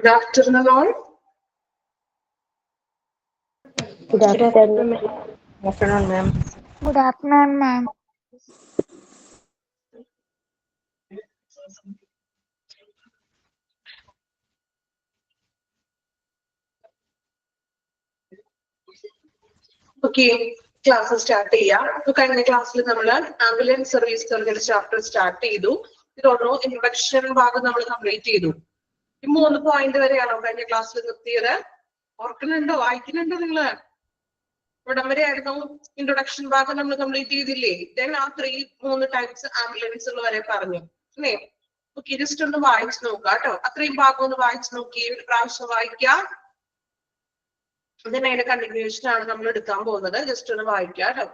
Good afternoon all. Good afternoon, ma'am. Good afternoon, ma'am. Okay, class start ചെയ്യാം. കഴിഞ്ഞ ക്ലാസ്സിൽ നമ്മൾ ambulance service service chapter start ചെയ്തു. ഇതൊരു ഇൻട്രൊഡക്ഷൻ ഭാഗം നമ്മൾ കംപ്ലീറ്റ് ചെയ്തു. ഈ 3 പോയിന്റ് വരെയാണോ കഴിഞ്ഞ ക്ലാസ്സിൽ നിർത്തിയത്? ഓർക്കുന്നുണ്ടോ? വായിക്കുന്നുണ്ടോ നിങ്ങള്? ഇവിടം വരെ ആയിരുന്നു ഇൻട്രൊഡക്ഷൻ ഭാഗം നമ്മൾ കംപ്ലീറ്റ് ചെയ്തില്ലേ? ദെൻ ആ 3 ടൈപ്സ് ആംബുലൻസുകൾ വരെ പറഞ്ഞു അല്ലേ? ഓക്കെ, ജസ്റ്റ് ഒന്ന് വായിച്ചു നോക്കുക കേട്ടോ. അത്രയും ഭാഗം ഒന്ന് വായിച്ചു നോക്കി, ഒരു പ്രാവശ്യം വായിക്കാം. അതിന്റെ കണ്ടിന്യൂഷൻ ആണ് നമ്മൾ എടുക്കാൻ പോകുന്നത്. ജസ്റ്റ് ഒന്ന് വായിക്കാം കേട്ടോ.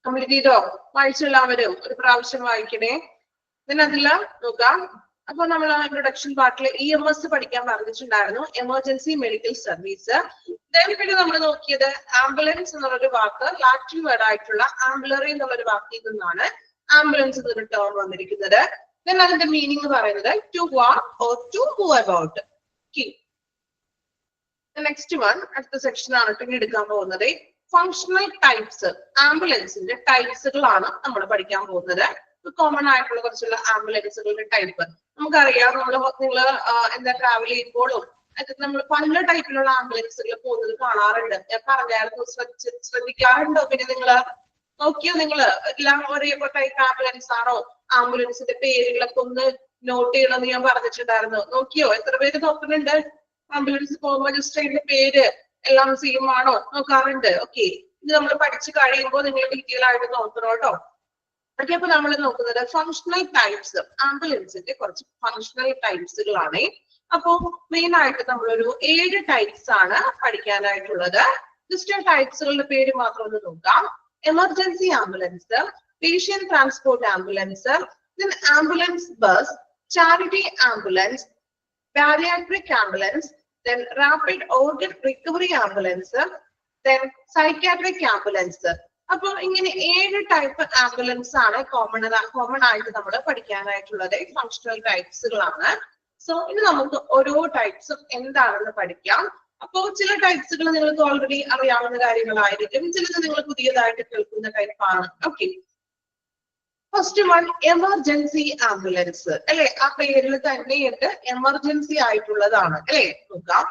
കംപ്ലീറ്റ് ചെയ്തോ? വായിച്ചെല്ലാവരും ഒരു പ്രാവശ്യം വായിക്കണേ. അതില് നോക്കാം. അപ്പൊ നമ്മൾ ആ ഇൻട്രൊഡക്ഷൻ പാർട്ടിൽ EMS പഠിക്കാൻ പറഞ്ഞിട്ടുണ്ടായിരുന്നു, എമർജൻസി മെഡിക്കൽ സർവീസ്. പിന്നെ നമ്മൾ നോക്കിയത് ആംബുലൻസ് എന്നുള്ളൊരു വാക്ക് ലാറ്റിൻ വേർഡ് ആയിട്ടുള്ള ആംബുലറി എന്നുള്ളൊരു വാക്കിൽ നിന്നാണ് ആംബുലൻസ് എന്നൊരു ടേം വന്നിരിക്കുന്നത്. then അതിന്റെ മീനിങ് പറയുന്നത് to walk or to move about. Next one അടുത്ത സെക്ഷൻ ആണ് പിന്നെ എടുക്കാൻ പോകുന്നത്. ഫങ്ഷണൽ ടൈപ്സ്, ആംബുലൻസിന്റെ ടൈപ്സുകളാണ് നമ്മൾ പഠിക്കാൻ പോകുന്നത്. കോമൺ ആയിട്ടുള്ള കുറച്ചുള്ള ആംബുലൻസുകളുടെ ടൈപ്പ് നമുക്കറിയാം. നിങ്ങൾ എന്താ ട്രാവൽ ചെയ്യുമ്പോഴും നമ്മൾ പല ടൈപ്പിലുള്ള ആംബുലൻസുകൾ പോകുന്നത് കാണാറുണ്ട്. ഞാൻ പറഞ്ഞായിരുന്നു, ശ്രദ്ധിക്കാറുണ്ടോ? പിന്നെ നിങ്ങള് നോക്കിയോ? നിങ്ങള് എല്ലാം ഒരേ ടൈപ്പ് ആംബുലൻസ് ആണോ? ആംബുലൻസിന്റെ പേരുകളൊക്കെ ഒന്ന് നോട്ട് ചെയ്യണമെന്ന് ഞാൻ പറഞ്ഞിട്ടുണ്ടായിരുന്നു. നോക്കിയോ? എത്ര പേര് നോക്കുന്നുണ്ട്? ആംബുലൻസ് പോകുമ്പോൾ ജസ്റ്റ് അതിന്റെ പേര് എല്ലാം സെയിം ആണോ നോക്കാറുണ്ട്? ഓക്കെ, ഇത് നമ്മൾ പഠിച്ചു കഴിയുമ്പോൾ നിങ്ങൾ ഡീറ്റെയിൽ ആയിട്ട് നോക്കണം കേട്ടോ. ഓക്കെ, അപ്പൊ നമ്മൾ നോക്കുന്നത് ഫങ്ഷണൽ ടൈപ്സ്, ആംബുലൻസിന്റെ കുറച്ച് ഫങ്ഷണൽ ടൈപ്സുകളാണ്. അപ്പോ മെയിൻ ആയിട്ട് നമ്മളൊരു 7 ടൈപ്സ് ആണ് പഠിക്കാനായിട്ടുള്ളത്. ജസ്റ്റ് ടൈപ്സുകളുടെ പേര് മാത്രം ഒന്ന് നോക്കാം. Emergency ambulance, patient transport ambulance, ambulance bus, charity ambulance, bariatric ambulance, then rapid organ recovery ambulance, then psychiatric ambulance. അപ്പൊ ഇങ്ങനെ 7 ടൈപ്പ് ആംബുലൻസ് ആണ് കോമൺ ആയിട്ട് നമ്മൾ പഠിക്കാനായിട്ടുള്ളത്. ഫങ്ഷണൽ ടൈപ്സുകളാണ്. സോ ഇനി നമുക്ക് ഓരോ ടൈപ്സും എന്താണെന്ന് പഠിക്കാം. അപ്പോ ചില ടൈപ്സുകൾ നിങ്ങൾക്ക് ഓൾറെഡി അറിയാവുന്ന കാര്യങ്ങളായിരിക്കും, ചിലത് നിങ്ങൾ പുതിയതായിട്ട് കേൾക്കുന്ന ടൈപ്പാണ്. Okay, first one emergency ambulance അല്ലെ? ആ പേരിൽ തന്നെയുണ്ട്, എമർജൻസി ആയിട്ടുള്ളതാണ് അല്ലെ? നോക്കാം.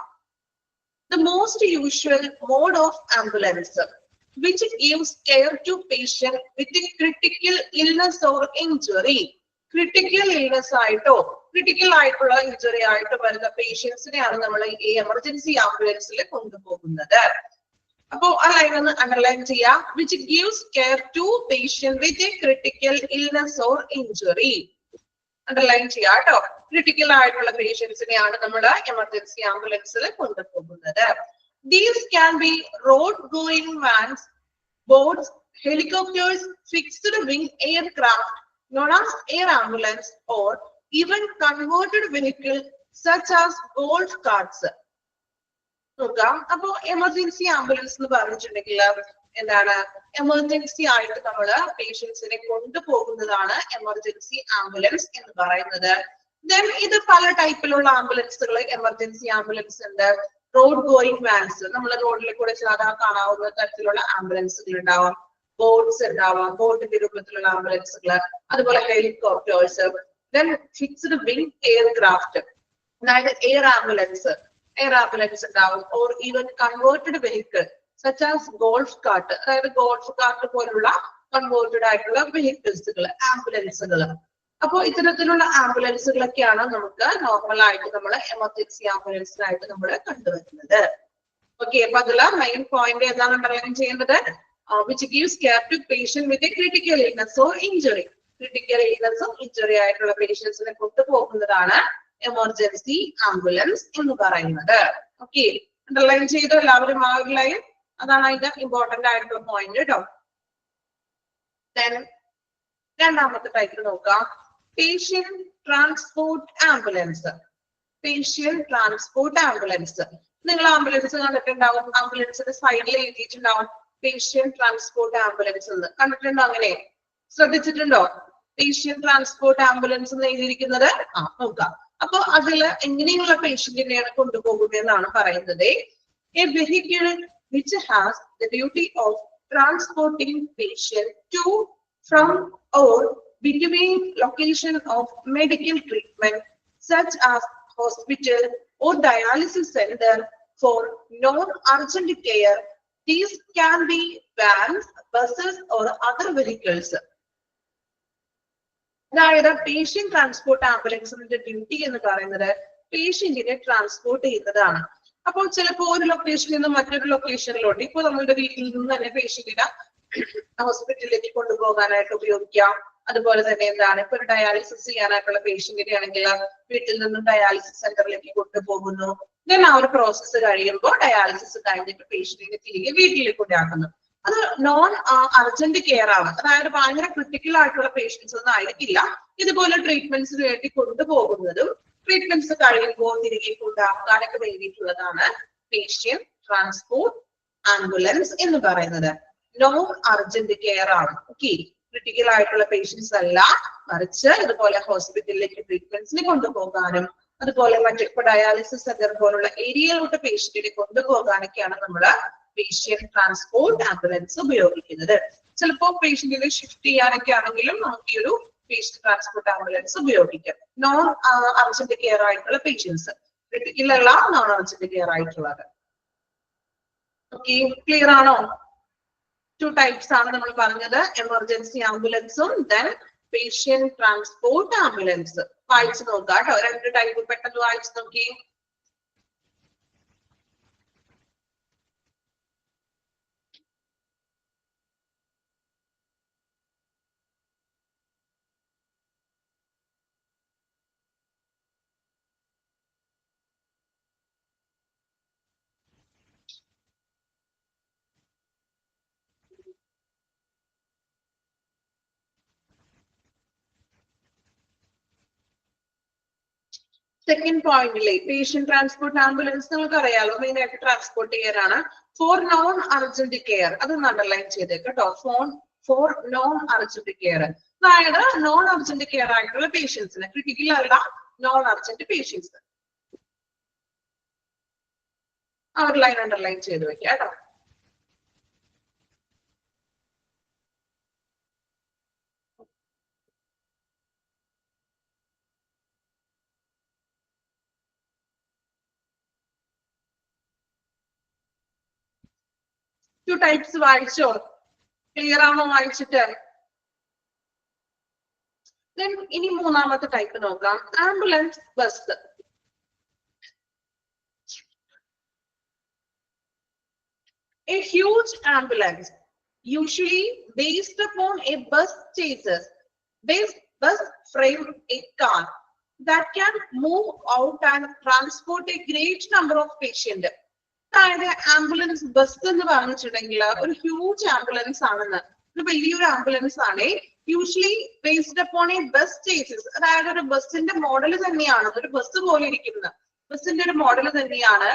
The most usual mode of ambulance which gives care to patient with a critical illness or injury. Critical illness ആയിട്ടോ ക്രിട്ടിക്കൽ ആയിട്ടുള്ള ഇഞ്ചുറി ആയിട്ടോ വരുന്ന പേഷ്യൻസിനെയാണ് നമ്മൾ ഈ എമർജൻസി ആംബുലൻസിൽ കൊണ്ടുപോകുന്നത്. അപ്പോ ആ ലൈൻ ഒന്ന് അണ്ടർലൈൻ ചെയ്യാം. Which gives care to patient with a critical illness or injury. Underline ചെയ്യാം കേട്ടോ. ക്രിട്ടിക്കൽ ആയിട്ടുള്ള പേഷ്യൻസിനെയാണ് നമ്മൾ എമർജൻസി ആംബുലൻസിൽ കൊണ്ടുപോകുന്നത്. These can be road going vans, boats, helicopters, fixed wing aircraft known as air ambulance, or even converted vehicle such as golf carts. നോക്കാം. അപ്പൊ emergency ambulance എന്ന് പറഞ്ഞിട്ടുണ്ടെങ്കിൽ എന്താണ്? എമർജൻസി ആയിട്ട് നമ്മൾ പേഷ്യൻസിനെ കൊണ്ടുപോകുന്നതാണ് എമർജൻസി ആംബുലൻസ് എന്ന് പറയുന്നത്. ദെൻ ഇത് പല ടൈപ്പിലുള്ള ആംബുലൻസുകൾ എമർജൻസി ആംബുലൻസ് ഉണ്ട്. റോഡ് ഗോയിങ് വാൻസ്, നമ്മൾ റോഡിൽ കൂടെ സാധാരണ കാണാവുന്ന തരത്തിലുള്ള ആംബുലൻസുകൾ ഉണ്ടാവാം. ബോട്ട്സ് ഉണ്ടാവാം, ബോട്ടിന്റെ രൂപത്തിലുള്ള ആംബുലൻസുകൾ, അതുപോലെ helicopters, then fixed wing aircraft, അതായത് എയർ ആംബുലൻസ് ഉണ്ടാവും. Or even converted vehicle such as golf cart, അതായത് ഗോൾഫ് കാർട്ട് പോലുള്ള കൺവേർട്ടഡ് ആയിട്ടുള്ള വെഹിക്കിൾസുകൾ, ആംബുലൻസുകൾ. അപ്പോൾ ഇത്തരത്തിലുള്ള ആംബുലൻസുകളൊക്കെയാണ് നമുക്ക് നോർമൽ ആയിട്ട് നമ്മൾ എമർജൻസി ആംബുലൻസിനായിട്ട് നമ്മൾ കണ്ടുവരുന്നത്. ഓക്കെ, അപ്പൊ അതില് മെയിൻ പോയിന്റ് ഏതാണ് അണ്ടർലൈൻ ചെയ്യേണ്ടത്? Which gives care to patient with a critical illness or injury. Critical ഇൽനെസ്സും ഇഞ്ചുറി ആയിട്ടുള്ള പേഷ്യൻസിനെ കൊണ്ടുപോകുന്നതാണ് എമർജൻസി ആംബുലൻസ് എന്ന് പറയുന്നത്. ഓക്കെ, അണ്ടർലൈൻ ചെയ്തു എല്ലാവരും ആ ഒരു ലൈൻ. അതാണ് അതിന്റെ ഇമ്പോർട്ടന്റ് ആയിട്ടുള്ള പോയിന്റ് കേട്ടോ. രണ്ടാമത്തെ ടൈപ്പ് നോക്കാം, patient transport ambulance. Patient transport ambulance. നിങ്ങൾ ആംബുലൻസ് കണ്ടിട്ടുണ്ടാവും, ആംബുലൻസിന്റെ സൈഡിൽ എഴുതിയിട്ടുണ്ടാവും പേഷ്യന്റ് ട്രാൻസ്പോർട്ട് ആംബുലൻസ് എന്ന്. കണ്ടിട്ടുണ്ടോ? അങ്ങനെ ശ്രദ്ധിച്ചിട്ടുണ്ടോ? പേഷ്യന്റ് ട്രാൻസ്പോർട്ട് ആംബുലൻസ് എന്ന് എഴുതിയിരിക്കുന്നത്. നോക്കാം. അപ്പൊ അതില് എങ്ങനെയുള്ള പേഷ്യന്റിനെയാണ് കൊണ്ടുപോകുന്നതെന്നാണ് പറയുന്നത്. A vehicle which has the duty of transporting patient to, from or between location of medical treatment such as hospital or dialysis center for non-urgent care. These can be vans, buses or other vehicles. അതായത് patient transport ആംബുലൻസിന്റെ duty എന്ന് പറയുന്നത് പേഷ്യന്റിനെ transport ചെയ്യുന്നതാണ്. അപ്പോൾ ചിലപ്പോൾ ഒരു ലൊക്കേഷനിൽ നിന്ന് മറ്റൊരു ലൊക്കേഷനിലോട്ട്, ഇപ്പോൾ നമ്മുടെ വീട്ടിൽ നിന്ന് തന്നെ പേഷ്യന്റിനെ ഹോസ്പിറ്റലിലേക്ക് കൊണ്ടുപോകാനായിട്ട് ഉപയോഗിക്കാം. അതുപോലെ തന്നെ എന്താണ്, ഇപ്പൊ ഒരു ഡയാലിസിസ് ചെയ്യാനായിട്ടുള്ള പേഷ്യന്റിനെ ആണെങ്കിൽ വീട്ടിൽ നിന്നും ഡയാലിസിസ് സെന്ററിലേക്ക് കൊണ്ടുപോകുന്നു. ദെൻ ആ ഒരു പ്രോസസ്സ് കഴിയുമ്പോൾ ഡയാലിസിസ് കഴിഞ്ഞിട്ട് പേഷ്യന്റിനെ തിരികെ വീട്ടിലേക്ക് കൊണ്ടാക്കുന്നു. അത് നോൺ അർജന്റ് കെയർ ആണ്. അതായത് ഭയങ്കര ക്രിട്ടിക്കൽ ആയിട്ടുള്ള പേഷ്യൻസ് ഒന്നും ആയിരിക്കില്ല. ഇതുപോലെ ട്രീറ്റ്മെന്റ്സിന് വേണ്ടി കൊണ്ടുപോകുന്നതും ട്രീറ്റ്മെന്റ്സ് കഴിയുമ്പോൾ തിരികെ കൊണ്ടാക്കാനൊക്കെ വേണ്ടിയിട്ടുള്ളതാണ് പേഷ്യന്റ് ട്രാൻസ്പോർട്ട് ആംബുലൻസ് എന്ന് പറയുന്നത്. നോൺ അർജന്റ് കെയർ ആണ്. ഓക്കെ, ക്രിട്ടിക്കൽ ആയിട്ടുള്ള പേഷ്യൻസ് അല്ല, മറിച്ച് ഇതുപോലെ ഹോസ്പിറ്റലിലേക്ക് ട്രീറ്റ്മെന്റ്സിന് കൊണ്ടുപോകാനും അതുപോലെ മറ്റു ഡയാലിസിസ് സെന്റർ പോലുള്ള ഏരിയയിലോട്ട് പേഷ്യന്റിനെ കൊണ്ടുപോകാനൊക്കെയാണ് നമ്മൾ പേഷ്യന്റ് ട്രാൻസ്പോർട്ട് ആംബുലൻസ് ഉപയോഗിക്കുന്നത്. ചിലപ്പോൾ പേഷ്യന്റിനെ ഷിഫ്റ്റ് ചെയ്യാനൊക്കെ ആണെങ്കിലും നമുക്ക് ഈ ഒരു പേഷ്യന്റ് ട്രാൻസ്പോർട്ട് ആംബുലൻസ് ഉപയോഗിക്കാം. നോൺ അർജന്റ് കെയർ ആയിട്ടുള്ള പേഷ്യൻസ്, ക്രിട്ടിക്കൽ അല്ല, നോൺ അർജന്റ് കെയർ ആയിട്ടുള്ളത്. ഓക്കെ, ക്ലിയർ ആണോ? 2 ടൈപ്സ് ആണ് നമ്മൾ പറഞ്ഞത്, എമർജൻസി ആംബുലൻസും ദെൻ പേഷ്യന്റ് ട്രാൻസ്പോർട്ട് ആംബുലൻസ്. വായിച്ചു നോക്കാം കേട്ടോ, 2 ടൈപ്പ് പെട്ടെന്ന് വായിച്ചു നോക്കി. സെക്കൻഡ് പോയിന്റിലെ പേഷ്യന്റ് ട്രാൻസ്പോർട്ട് ആംബുലൻസ് നിങ്ങൾക്ക് അറിയാലോ, മെയിൻ ആയിട്ട് ട്രാൻസ്പോർട്ട് ചെയ്യാനാണ്. ഫോർ നോൺ അർജന്റ് കെയർ, അതൊന്ന് അണ്ടർലൈൻ ചെയ്തേക്ക് കേട്ടോ. ഫോർ നോൺ അർജന്റ് കെയർ, അതായത് നോൺ അർജന്റ് കെയർ ആയിട്ടുള്ള പേഷ്യൻസിന്, ക്രിട്ടിക്കൽ അല്ല, നോൺ അർജന്റ് പേഷ്യൻസ്. ആ ഒരു ലൈൻ അണ്ടർലൈൻ ചെയ്ത് വെക്കാം കേട്ടോ. ടു ടൈപ്സ് വായിച്ചോ? ക്ലിയർ ആണോ വായിച്ചിട്ട്? ഇനി മൂന്നാമത്തെ ടൈപ്പ് നോക്കാം, ambulance bus. A huge ambulance, usually based upon a bus frame a car that can move out and transport a great number of patients. അതായത് ആംബുലൻസ് ബസ് എന്ന് പറഞ്ഞിട്ടുണ്ടെങ്കിൽ ഒരു ഹ്യൂജ് ആംബുലൻസ് ആണെന്ന്, ഒരു വലിയൊരു ആംബുലൻസ് ആണ്. Usually based upon A bus chases, അതായത് ഒരു ബസ്സിന്റെ മോഡൽ തന്നെയാണ്, ഒരു ബസ് പോലെ ഇരിക്കുന്ന ബസ്സിന്റെ ഒരു മോഡൽ തന്നെയാണ്.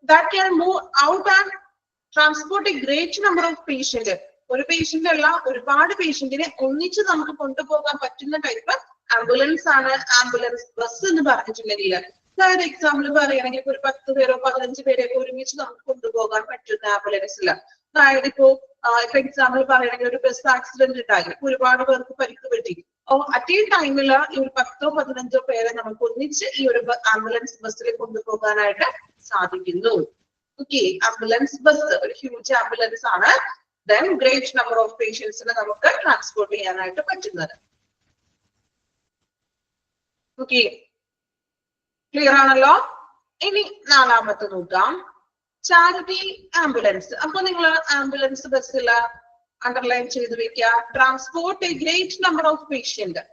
That can move out and transport a great number of patients. ഒരു പേഷ്യന്റ് അല്ല, ഒരുപാട് പേഷ്യന്റിനെ ഒന്നിച്ച് നമുക്ക് കൊണ്ടുപോകാൻ പറ്റുന്ന ടൈപ്പ് ആംബുലൻസ് ആണ് ആംബുലൻസ് ബസ് എന്ന് പറഞ്ഞിട്ടുണ്ടെങ്കിൽ. അതായത് എക്സാമ്പിൾ പറയുകയാണെങ്കിൽ ഒരു 10 പേരോ 15 പേരെയൊക്കെ ഒരുമിച്ച് നമുക്ക് കൊണ്ടുപോകാൻ പറ്റുന്ന ആംബുലൻസിൽ. അതായത് ഇപ്പോ എക്സാമ്പിൾ പറയുകയാണെങ്കിൽ ഒരു ബസ് ആക്സിഡന്റ് ഉണ്ടായി, ഒരുപാട് പേർക്ക് പരിക്ക് പറ്റി. അറ്റ് ഈ ടൈമിൽ ഈ ഒരു 10ഓ 15ഓ പേരെ നമുക്ക് ഒന്നിച്ച് ഈ ഒരു ആംബുലൻസ് ബസ്സിൽ കൊണ്ടുപോകാനായിട്ട് സാധിക്കുന്നു. ഓക്കെ, ആംബുലൻസ് ബസ് ഒരു ഹ്യൂജ് ആംബുലൻസ് ആണ്. ദെൻ ഗ്രേറ്റ് നമ്പർ ഓഫ് പേഷ്യൻസിനെ നമുക്ക് ട്രാൻസ്പോർട്ട് ചെയ്യാനായിട്ട് പറ്റുന്നത്. ഓക്കെ, ക്ലിയർ ആണല്ലോ? ഇനി നാലാമത്തെ നോക്കാം, ചാരിറ്റി ആംബുലൻസ്. അപ്പൊ നിങ്ങൾ ആംബുലൻസ് ബസ്സിൽ അണ്ടർലൈൻ ചെയ്ത് വെക്കുക, transport A great number of patient.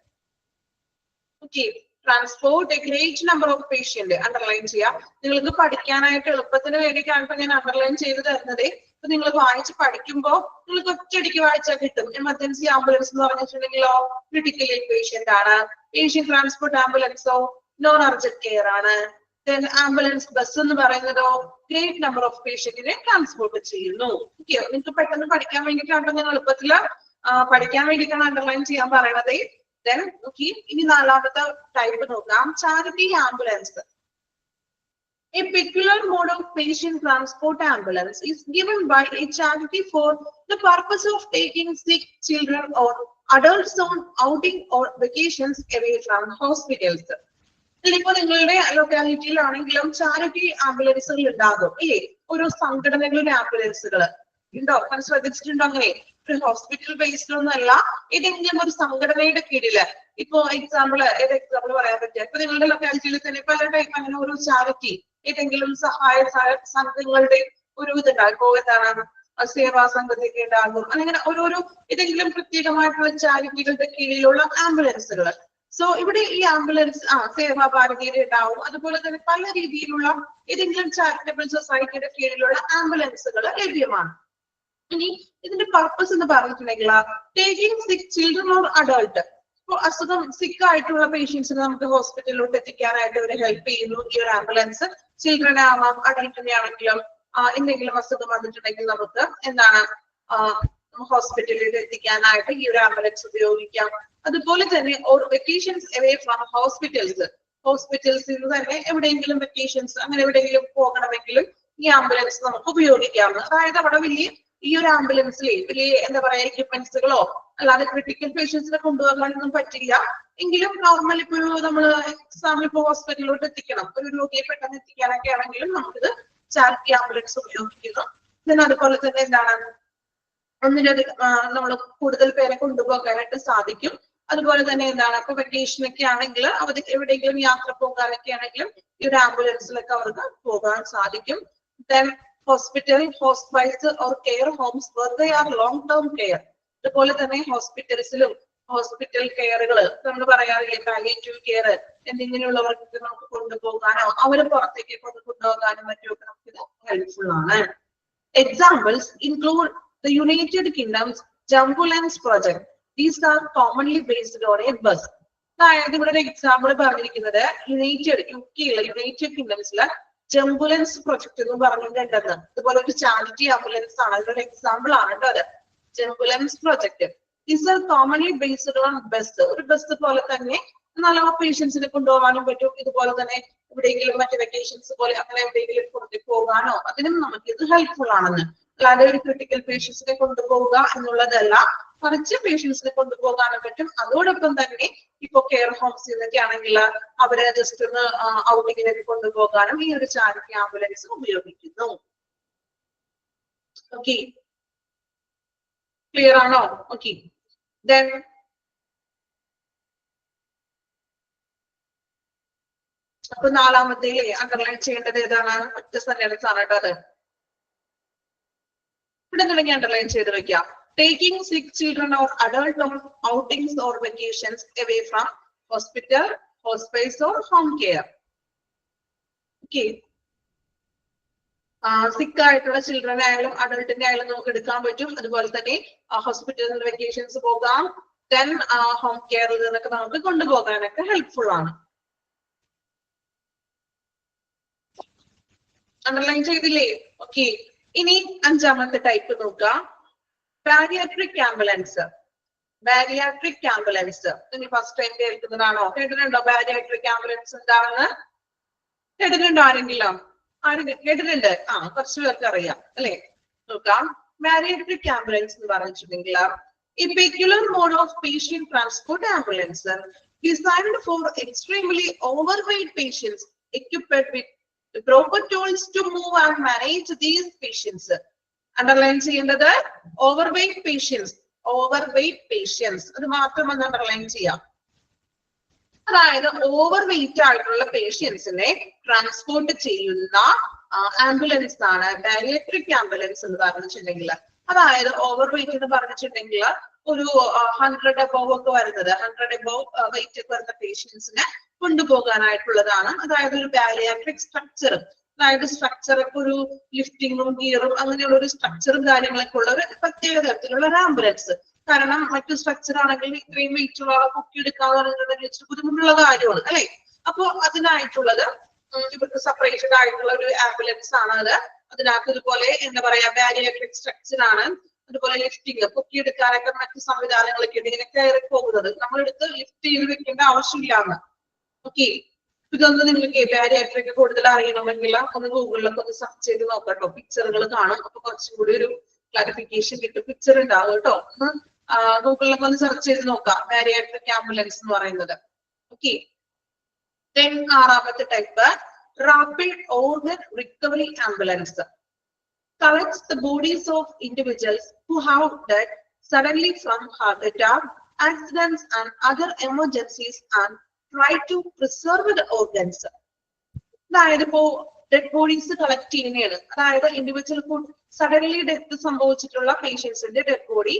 Okay, transport A great number of patient underline ചെയ്യാം. നിങ്ങൾക്ക് പഠിക്കാനായിട്ട് എളുപ്പത്തിന് വേണ്ടിയിട്ടാണ് ഞാൻ അണ്ടർലൈൻ ചെയ്ത് തരുന്നത്. അപ്പൊ നിങ്ങൾ വായിച്ച് പഠിക്കുമ്പോൾ നിങ്ങൾക്ക് ഒറ്റയടിക്ക് വായിച്ചാൽ കിട്ടും. എമർജൻസി ആംബുലൻസ് എന്ന് പറഞ്ഞിട്ടുണ്ടെങ്കിലോ ക്രിട്ടിക്കലി പേഷ്യന്റ് ആണ്. പേഷ്യന്റ് ട്രാൻസ്പോർട്ട് ആംബുലൻസോ നോൺ അർജന്റ് കെയർ ആണ്. ദെൻ ആംബുലൻസ് ബസ് എന്ന് പറയുന്നതോ ഗ്രേറ്റ് നമ്പർ ഓഫ് പേഷ്യന്റിനെ ട്രാൻസ്പോർട്ട് ചെയ്യുന്നു. ഓക്കെ, നിങ്ങൾക്ക് പെട്ടെന്ന് പഠിക്കാൻ വേണ്ടിയിട്ടാണ് ഞാൻ എളുപ്പത്തില് പഠിക്കാൻ വേണ്ടിയിട്ടാണ് അണ്ടർലൈൻ ചെയ്യാൻ പറയണത്. ദെൻ ഓക്കെ, ഇനി നാലാമത്തെ ടൈപ്പ് നോക്കാം, charity ambulance. A peculiar mode of patient transport ambulance is given by a charity for the purpose of taking sick children or adults on outing or vacations away from hospitals. ഇപ്പൊ നിങ്ങളുടെ ലൊക്കാലിറ്റിയിലാണെങ്കിലും charity ആംബുലൻസുകൾ ഉണ്ടാകും ഇല്ലേ? ഓരോ സംഘടനകളുടെ ആംബുലൻസുകൾ ഉണ്ടോ? അത് ശ്രദ്ധിച്ചിട്ടുണ്ടോ? അങ്ങനെ ഒരു ഹോസ്പിറ്റൽ ബേസിലൊന്നല്ല, ഏതെങ്കിലും ഒരു സംഘടനയുടെ കീഴില്. ഇപ്പൊ എക്സാമ്പിൾ പറയാൻ പറ്റുക, ഇപ്പൊ നിങ്ങളുടെ ലൊക്കാലിറ്റിയിൽ തന്നെ പല ടൈപ്പ് അങ്ങനെ ഒരു ചാരിറ്റി ഏതെങ്കിലും സഹായ സംഘങ്ങളുടെ ഒരു ഇതുണ്ടാകും. ഇപ്പോ എന്താണ് സേവാ സംഘത്തിലേക്ക് ഉണ്ടാകും. അങ്ങനെ ഓരോരോ ഏതെങ്കിലും പ്രത്യേകമായിട്ടുള്ള ചാരിറ്റികളുടെ കീഴിലുള്ള ആംബുലൻസുകൾ. സോ ഇവിടെ ഈ ആംബുലൻസ് സേവാ ഭാരതിയുടെ ഉണ്ടാവും. അതുപോലെ തന്നെ പല രീതിയിലുള്ള ഏതെങ്കിലും ചാരിറ്റബിൾ സൊസൈറ്റിയുടെ കീഴിലുള്ള ആംബുലൻസുകൾ ലഭ്യമാണ്. ഇനി ഇതിന്റെ പർപ്പസ് എന്ന് പറഞ്ഞിട്ടുണ്ടെങ്കിൽ ടേക്കിംഗ് സിക്ക് ചിൽഡ്രൻ ഓർ അഡൾട്ട്. ഇപ്പോൾ അസുഖം സിക്ക് ആയിട്ടുള്ള പേഷ്യൻസിനെ നമുക്ക് ഹോസ്പിറ്റലിലോട്ട് എത്തിക്കാനായിട്ട് ഒരു ഹെൽപ്പ് ചെയ്യുന്നു ഈ ഒരു ആംബുലൻസ്. ചിൽഡ്രനെ ആവാം, അഡൾട്ടിനെ ആണെങ്കിലും എന്തെങ്കിലും അസുഖം വന്നിട്ടുണ്ടെങ്കിൽ നമുക്ക് എന്താണ് ഹോസ്പിറ്റലിൽ എത്തിക്കാനായിട്ട് ഈ ഒരു ആംബുലൻസ് ഉപയോഗിക്കാം. അതുപോലെ തന്നെ വെക്കേഷൻസ് അവേ ഫ്രം ഹോസ്പിറ്റൽസിൽ നിന്ന് തന്നെ എവിടെയെങ്കിലും വെക്കേഷൻസ് അങ്ങനെ എവിടെയെങ്കിലും പോകണമെങ്കിലും ഈ ആംബുലൻസ് നമുക്ക് ഉപയോഗിക്കാം. അതായത് അവിടെ ഈ ഒരു ആംബുലൻസിലെ വലിയ എന്താ പറയാ എക്യുപ്മെന്റ്സുകളോ അല്ലാതെ ക്രിട്ടിക്കൽ പേഷ്യൻസിനെ കൊണ്ടുപോകാനൊന്നും പറ്റില്ല. എങ്കിലും നോർമൽ ഇപ്പൊ നമ്മള് എക്സാമ്പിൾ ഇപ്പൊ ഹോസ്പിറ്റലിലോട്ട് എത്തിക്കണം, ഒരു രോഗിയെ പെട്ടെന്ന് എത്തിക്കാനൊക്കെ ആണെങ്കിലും നമുക്കിത് ചാരിറ്റി ആംബുലൻസ് ഉപയോഗിക്കുന്നു. പിന്നെ അതുപോലെ തന്നെ എന്താണ് ഒന്നിലധികം നമ്മൾ കൂടുതൽ പേരെ കൊണ്ടുപോകാനായിട്ട് സാധിക്കും. അതുപോലെ തന്നെ എന്താണ് ഇപ്പൊ വെക്കേഷനൊക്കെ ആണെങ്കിൽ അവർക്ക് എവിടെയെങ്കിലും യാത്ര പോകാനൊക്കെ ആണെങ്കിലും ഈ ഒരു ആംബുലൻസിലൊക്കെ അവർക്ക് പോകാൻ സാധിക്കും. Then hospital, hospice or care homes where they are long term care. അതുപോലെ തന്നെ ഹോസ്പിറ്റൽസിലും ഹോസ്പിറ്റൽ കെയറുകൾ നമ്മൾ പറയാറില്ലേ പാലിയേറ്റീവ് കെയർ എന്നിങ്ങനെയുള്ളവർക്ക് നമുക്ക് കൊണ്ടുപോകാനോ അവര് പുറത്തേക്ക് കൊണ്ടുപോകാനും മറ്റുമൊക്കെ നമുക്കിത് ഹെൽപ്ഫുൾ ആണ്. Examples include the United Kingdom's Jambulance project. These are commonly based on a bus. അതായത് ഇവിടെ ഒരു എക്സാമ്പിൾ പറഞ്ഞിരിക്കുന്നത് യുണൈറ്റഡ് കിങ്ഡംസിലെ ജംബുലൻസ് പ്രൊജക്ട് എന്ന് പറഞ്ഞിട്ടുണ്ടെന്ന്. ഇതുപോലെ ഒരു ചാരിറ്റി ആംബുലൻസ് ആണ്, അതിലൊരു എക്സാമ്പിൾ ആണ് കേട്ടോ അത്, jumbulance project. These are commonly based on bus. ഒരു ബസ് പോലെ തന്നെ നല്ല പേഷ്യൻസിനെ കൊണ്ടുപോകാനും പറ്റും. ഇതുപോലെ തന്നെ എവിടെയെങ്കിലും മറ്റു വെക്കേഷൻസ് പോലെ അങ്ങനെ എവിടെയെങ്കിലും പുറത്തേക്ക് പോകാനോ അതിനും നമുക്ക് ഇത് ഹെൽപ്ഫുൾ ആണെന്ന്. അല്ലാതെ ഒരു ക്രിട്ടിക്കൽ പേഷ്യൻസിനെ കൊണ്ടുപോവുക എന്നുള്ളതല്ല, മറിച്ച് പേഷ്യൻസിനെ കൊണ്ടുപോകാനും പറ്റും. അതോടൊപ്പം തന്നെ ഇപ്പൊ കെയർ ഹോംസ് എന്നൊക്കെ ആണെങ്കിൽ അവരെ ജസ്റ്റ് ഒന്ന് ഔട്ടിങ്ങിലേക്ക് കൊണ്ടുപോകാനും ഈ ഒരു ചാരിറ്റി ആംബുലൻസ് ഉപയോഗിക്കുന്നു. ഓക്കെ, ക്ലിയർ ആണോ? ഓക്കെ, ദെൻ അപ്പൊ നാലാമത്തെ അണ്ടർലൈൻ ചെയ്യേണ്ടത് ഏതാണ്? ഒറ്റ സെന്റൻസ് ആണ് കേട്ടോ അത്. ഇവിടെ തുടങ്ങി അണ്ടർലൈൻ ചെയ്ത് വെക്കാം. ടേക്കിംഗ് സിക്ക് children or adult on outings or vacations away from hospital, hospice or home care. Okay, സിക്ക് ആയിട്ടുള്ള ചിൽഡ്രൻ ആയാലും അഡൾട്ടിനെ ആയാലും നമുക്ക് എടുക്കാൻ പറ്റും. അതുപോലെ തന്നെ ഹോസ്പിറ്റലിൽ വെക്കേഷൻസ് പോകാം. ദെൻ ഹോം കെയറിൽ നിന്നൊക്കെ നമുക്ക് കൊണ്ടുപോകാനൊക്കെ ഹെൽപ്ഫുൾ ആണ്. അണ്ടർലൈൻ ചെയ്തില്ലേ? ഓക്കെ, ഇനി അഞ്ചാമത്തെ ടൈപ്പ് നോക്കാം, ബാരിയാട്രിക് ആംബുലൻസ്. ബാരിയാട്രിക് ആംബുലൻസ് ഇനി ഫസ്റ്റ് ടൈം കേൾക്കുന്നതാണോ? കേട്ടിട്ടുണ്ടോ ബാരിയാട്രിക് ആംബുലൻസ് എന്താണെന്ന്? കേട്ടിട്ടുണ്ടോ ആരെങ്കിലും? കേട്ടിട്ടുണ്ട്? കുറച്ചു പേർക്ക് അറിയാം അല്ലെ? നോക്കാം, ബാരിയാട്രിക് ആംബുലൻസ് എന്ന് പറഞ്ഞിട്ടുണ്ടെങ്കിൽ a peculiar mode of patient transport ambulance designed for extremely overweight patients equipped with the proper tools to move and manage these patients. Underline ചെയ്യേണ്ടത് overweight patients. അത് മാത്രം ഒന്ന് അണ്ടർലൈൻ ചെയ്യാം. അതായത് ഓവർ വെയിറ്റ് ആയിട്ടുള്ള പേഷ്യൻസിനെ transport ചെയ്യുന്ന ആംബുലൻസ് ആണ് bariatric ambulance എന്ന് പറഞ്ഞിട്ടുണ്ടെങ്കിൽ. അതായത് ഓവർ വെയിറ്റ് എന്ന് പറഞ്ഞിട്ടുണ്ടെങ്കിൽ ഒരു 100 above ഒക്കെ വരുന്നത്, 100 above വെയിറ്റ് ഒക്കെ വരുന്ന പേഷ്യൻസിനെ കൊണ്ടുപോകാനായിട്ടുള്ളതാണ്. അതായത് ഒരു ബാരിയാട്രിക് സ്ട്രക്ചർ, അതായത് സ്ട്രക്ചർ ഒക്കെ ഒരു ലിഫ്റ്റിങ്ങും ഗിയറും അങ്ങനെയുള്ള ഒരു സ്ട്രക്ചറും കാര്യങ്ങളൊക്കെ ഉള്ള ഒരു പ്രത്യേക തരത്തിലുള്ള ഒരു ആംബുലൻസ്. കാരണം മറ്റു സ്ട്രക്ചർ ആണെങ്കിൽ ഇത്രയും വെയിറ്റ് ഉള്ള ആളെ പൊക്കിയെടുക്കാന്ന് പറയുന്നത് ബുദ്ധിമുട്ടുള്ള കാര്യമാണ് അല്ലെ. അപ്പൊ അതിനായിട്ടുള്ളത് ഇവർക്ക് സെപ്പറേറ്റഡ് ആയിട്ടുള്ള ഒരു ആംബുലൻസ് ആണ് അത്. അതിനകത്ത് ഇതുപോലെ എന്താ പറയാ ബാരിയാട്രിക് സ്ട്രക്ചർ ആണ്, അതുപോലെ ലിഫ്റ്റിംഗ് പൊക്കിയെടുക്കാനൊക്കെ മറ്റു സംവിധാനങ്ങളൊക്കെ ഉണ്ട്. ഇങ്ങനെ കയറി പോകുന്നത് നമ്മളെടുത്ത് ലിഫ്റ്റ് ചെയ്ത് വെക്കേണ്ട ആവശ്യമില്ലാന്ന്. ഓക്കെ, ഇതൊന്ന് നിങ്ങൾക്ക് ബാരിയാട്രിക് കൂടുതൽ അറിയണമെങ്കിൽ ഒന്ന് ഗൂഗിളിലൊക്കെ ഒന്ന് സെർച്ച് ചെയ്ത് നോക്കട്ടോ, പിക്ചറുകൾ കാണും. അപ്പൊ കുറച്ചും കൂടി ഒരു ക്ലാരിഫിക്കേഷൻ കിട്ടും. പിക്ചർ ഉണ്ടാവും കേട്ടോ, ഗൂഗിളിലൊക്കെ ഒന്ന് സെർച്ച് ചെയ്ത് നോക്കാം ബാരിയാട്രിക് ആംബുലൻസ് എന്ന് പറയുന്നത്. ഓക്കെ, 6ാമത്തെ type rapid organ recovery ambulance. Collects the bodies of individuals who have died suddenly from heart attack, accidents and other emergencies and try to preserve the organs. അതായത് ഇപ്പോ dead bodies collect ചെയ്യുന്നതാണ്. അതായത് individual suddenly death സംഭവിച്ചിട്ടുള്ള പേഷ്യൻസിന്റെ dead body,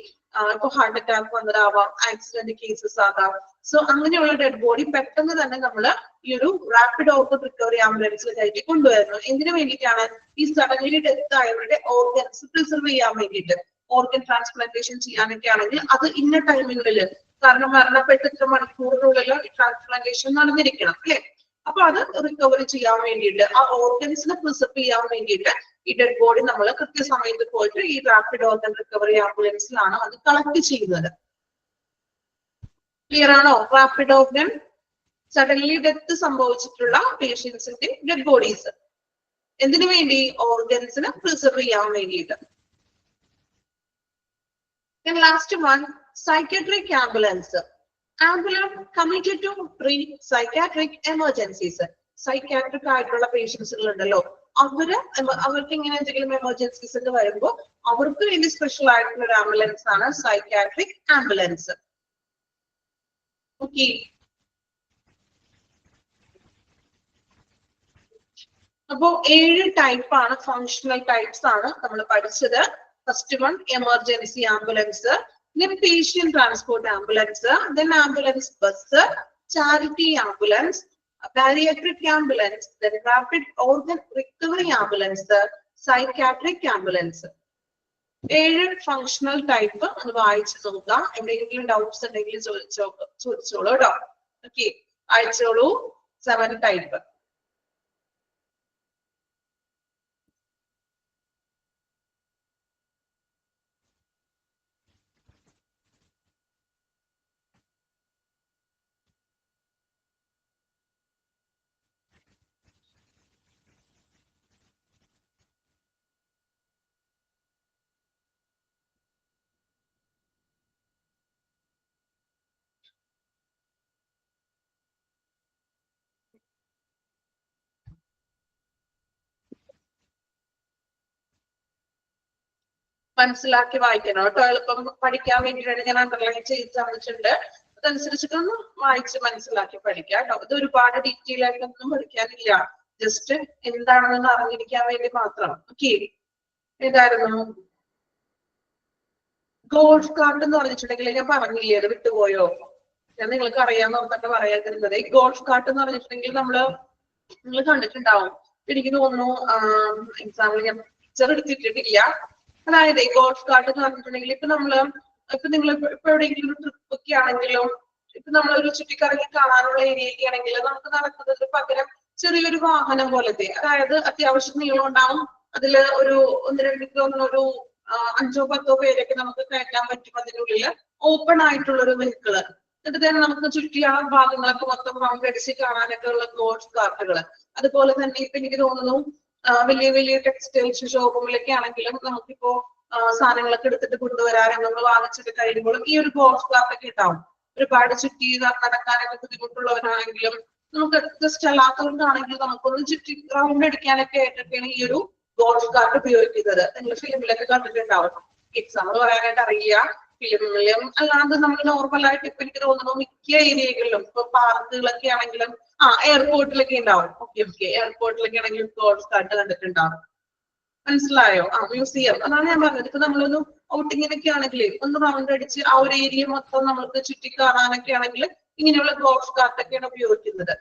ഇപ്പൊ heart attack വന്നതാവാം, accident cases ആകാം. So അങ്ങനെയുള്ള ഡെഡ് ബോഡി പെട്ടെന്ന് തന്നെ നമ്മൾ ഈ ഒരു റാപ്പിഡ് ഓർഗൻ റിക്കവറി ആംബുലൻസിൽ കയറ്റി കൊണ്ടുവരുന്നു. എന്തിനു വേണ്ടിയിട്ടാണ്? ഈ സഡൻലി ഡെത്ത് ആയവരുടെ ഓർഗൻസ് പ്രിസർവ് ചെയ്യാൻ വേണ്ടിയിട്ട്. ഓർഗൻ ട്രാൻസ്പ്ലാന്റേഷൻ ചെയ്യാനൊക്കെ ആണെങ്കിൽ അത് ഇന്ന ടൈമിനുള്ളിൽ, കാരണം മരണപ്പെട്ട ഇത്ര മണിക്കൂറിനുള്ളിൽ ട്രാൻസ്പ്ലാന്റേഷൻ നടന്നിരിക്കണം അല്ലെ. അപ്പൊ അത് റിക്കവറി ചെയ്യാൻ വേണ്ടിയിട്ട്, ആ ഓർഗൻസിനെ പ്രിസർവ് ചെയ്യാൻ വേണ്ടിയിട്ട് ഈ ഡെഡ് ബോഡി നമ്മൾ കൃത്യസമയത്ത് പോയിട്ട് ഈ റാപ്പിഡ് ഓർഗൻ റിക്കവറി ആംബുലൻസിലാണ് അത് കളക്ട് ചെയ്യുന്നത്. ക്ലിയർ ആണോ? റാപ്പിഡ് ഓർഗൻ സഡൻലി ഡെത്ത് സംഭവിച്ചിട്ടുള്ള പേഷ്യൻസിന്റെ ഡെഡ് ബോഡീസ് എന്തിനു വേണ്ടി? ഓർഗൻസിനെ പ്രിസർവ് ചെയ്യാൻ വേണ്ടിയിട്ട്. Last one psychiatric ambulance. Ambulance committed to treat psychiatric emergencies. Psychiatric ആയിട്ടുള്ള പേഷ്യൻസുകൾ ഉണ്ടല്ലോ, അവർക്ക് ഇങ്ങനെ എന്തെങ്കിലും എമർജൻസീസ് ഒക്കെ വരുമ്പോൾ അവർക്ക് വേണ്ടി സ്പെഷ്യൽ ആയിട്ടുള്ള ഒരു ആംബുലൻസ് ആണ് സൈക്കാട്രിക് ആംബുലൻസ്. ഓക്കെ, അപ്പോ 7 ടൈപ്പ് ആണ്, ഫങ്ഷണൽ ടൈപ്സ് ആണ് നമ്മൾ പഠിച്ചത്. First one emergency ambulance, then patient transport ambulance, then ambulance bus, charity ambulance, bariatric ambulance, then rapid organ recovery ambulance, psychiatric ambulance. 7 functional type ഒന്ന് വായിച്ചു നോക്കാം. എന്തെങ്കിലും ഡൗട്ട്സ് ഉണ്ടെങ്കിൽ ചോദിച്ചോളൂ കേട്ടോ. ഓക്കെ, അയച്ചോളൂ. 7 ടൈപ്പ്. മനസ്സിലാക്കി വായിക്കണം കേട്ടോ. എളുപ്പം പഠിക്കാൻ വേണ്ടിയിട്ടാണ് ഞാൻ അണ്ടർലൈൻ ചെയ്ത് തന്നിട്ടുണ്ട്. അതനുസരിച്ചിട്ടൊന്ന് വായിച്ച് മനസ്സിലാക്കി പഠിക്കാം കേട്ടോ. ഇത് ഒരുപാട് ഡീറ്റെയിൽ ആയിട്ടൊന്നും പഠിക്കാനില്ല, ജസ്റ്റ് എന്താണെന്ന് അറിഞ്ഞിരിക്കാൻ വേണ്ടി മാത്രം. ഓക്കെ, ഏതായിരുന്നു ഗോൾഫ് കാർട്ട് എന്ന് പറഞ്ഞിട്ടുണ്ടെങ്കിൽ ഞാൻ പറഞ്ഞില്ലേ, അത് വിട്ടുപോയോ? ഞാൻ നിങ്ങൾക്ക് അറിയാന്ന് ഓർത്തിട്ട് പറയാതിരുന്നത്. ഈ ഗോൾഫ് കാർട്ട് എന്ന് പറഞ്ഞിട്ടുണ്ടെങ്കിൽ നിങ്ങൾ കണ്ടിട്ടുണ്ടാവും. എനിക്ക് തോന്നുന്നു എക്സാമ്പിൾ ഞാൻ പിക്ചർ എടുത്തിട്ടില്ല. അതായത് ഈ ഗോൾഫ് കാർട്ട് എന്ന് പറഞ്ഞിട്ടുണ്ടെങ്കിൽ ഇപ്പൊ നിങ്ങൾ ഇപ്പൊ എവിടെയെങ്കിലും ഒരു ട്രിപ്പ് ഒക്കെ ആണെങ്കിലോ, ഇപ്പൊ നമ്മളൊരു ചുറ്റിക്കറങ്ങി കാണാനുള്ള ഏരിയയൊക്കെ ആണെങ്കിൽ നമുക്ക് നടക്കുന്നതിന് പകരം ചെറിയൊരു വാഹനം പോലത്തെ, അതായത് അത്യാവശ്യം നീളം ഉണ്ടാവും, അതില് ഒരു 1-2 5-10 പേരൊക്കെ നമുക്ക് കയറ്റാൻ പറ്റും. അതിനുള്ളിൽ ഓപ്പൺ ആയിട്ടുള്ള ഒരു വെഹിക്കിള്. എന്നിട്ട് തന്നെ നമുക്ക് ചുറ്റി ആ ഭാഗങ്ങളൊക്കെ മൊത്തം റൗണ്ട് അടിച്ച് കാണാനൊക്കെ ഉള്ള ഗോൾഫ് കാർട്ടുകൾ. അതുപോലെ തന്നെ ഇപ്പൊ എനിക്ക് തോന്നുന്നു വലിയ വലിയ ടെക്സ്റ്റൈൽസ് ഷോറൂമിലൊക്കെ ആണെങ്കിലും നമുക്കിപ്പോ സാധനങ്ങളൊക്കെ എടുത്തിട്ട് കൊണ്ടുവരാനും നമ്മൾ വാങ്ങിച്ചിട്ട് കഴിയുമ്പോഴും ഈ ഒരു ഗോൾഫ് കാർട്ടൊക്കെ ഉണ്ടാവും. ഒരുപാട് ചുറ്റി നടക്കാനൊക്കെ ബുദ്ധിമുട്ടുള്ളവരാണെങ്കിലും നമുക്ക് ജസ്റ്റ് അല്ലാത്തവർക്കാണെങ്കിലും നമുക്കൊന്ന് ചുറ്റി റൗണ്ട് അടിക്കാനൊക്കെ ആയിട്ടൊക്കെയാണ് ഈ ഒരു ഗോൾഫ് കാർട്ട് ഉപയോഗിക്കുന്നത്. നിങ്ങൾ ഫിലിമിലൊക്കെ കണ്ടിട്ടുണ്ടാവും. എക്സാമ്പിൾ പറയാനായിട്ട് അറിയില്ല, ഫിലിമിലും അല്ലാതെ നമ്മൾ നോർമലായിട്ട് ഇപ്പൊ എനിക്ക് തോന്നുന്നു മിക്ക ഏരിയകളിലും ഇപ്പൊ പാർക്കുകളൊക്കെ ആണെങ്കിലും എയർപോർട്ടിലൊക്കെ ഉണ്ടാവും. ഓക്കെ എയർപോർട്ടിലൊക്കെ ആണെങ്കിൽ ഗോൾഫ് കാർട്ട് കണ്ടിട്ടുണ്ടാവും. മനസ്സിലായോ? മ്യൂസിയം. അതാണ് ഞാൻ പറഞ്ഞത്. ഇപ്പൊ നമ്മളൊന്ന് ഔട്ടിങ്ങിനൊക്കെ ആണെങ്കിൽ ഒന്ന് റൗണ്ട് അടിച്ച് ആ ഒരു ഏരിയ മൊത്തം നമ്മൾക്ക് ചുറ്റി കാണാനൊക്കെ ആണെങ്കിൽ ഇങ്ങനെയുള്ള ഗോൾഫ് കാർട്ടൊക്കെയാണ് ഉപയോഗിക്കുന്നത്.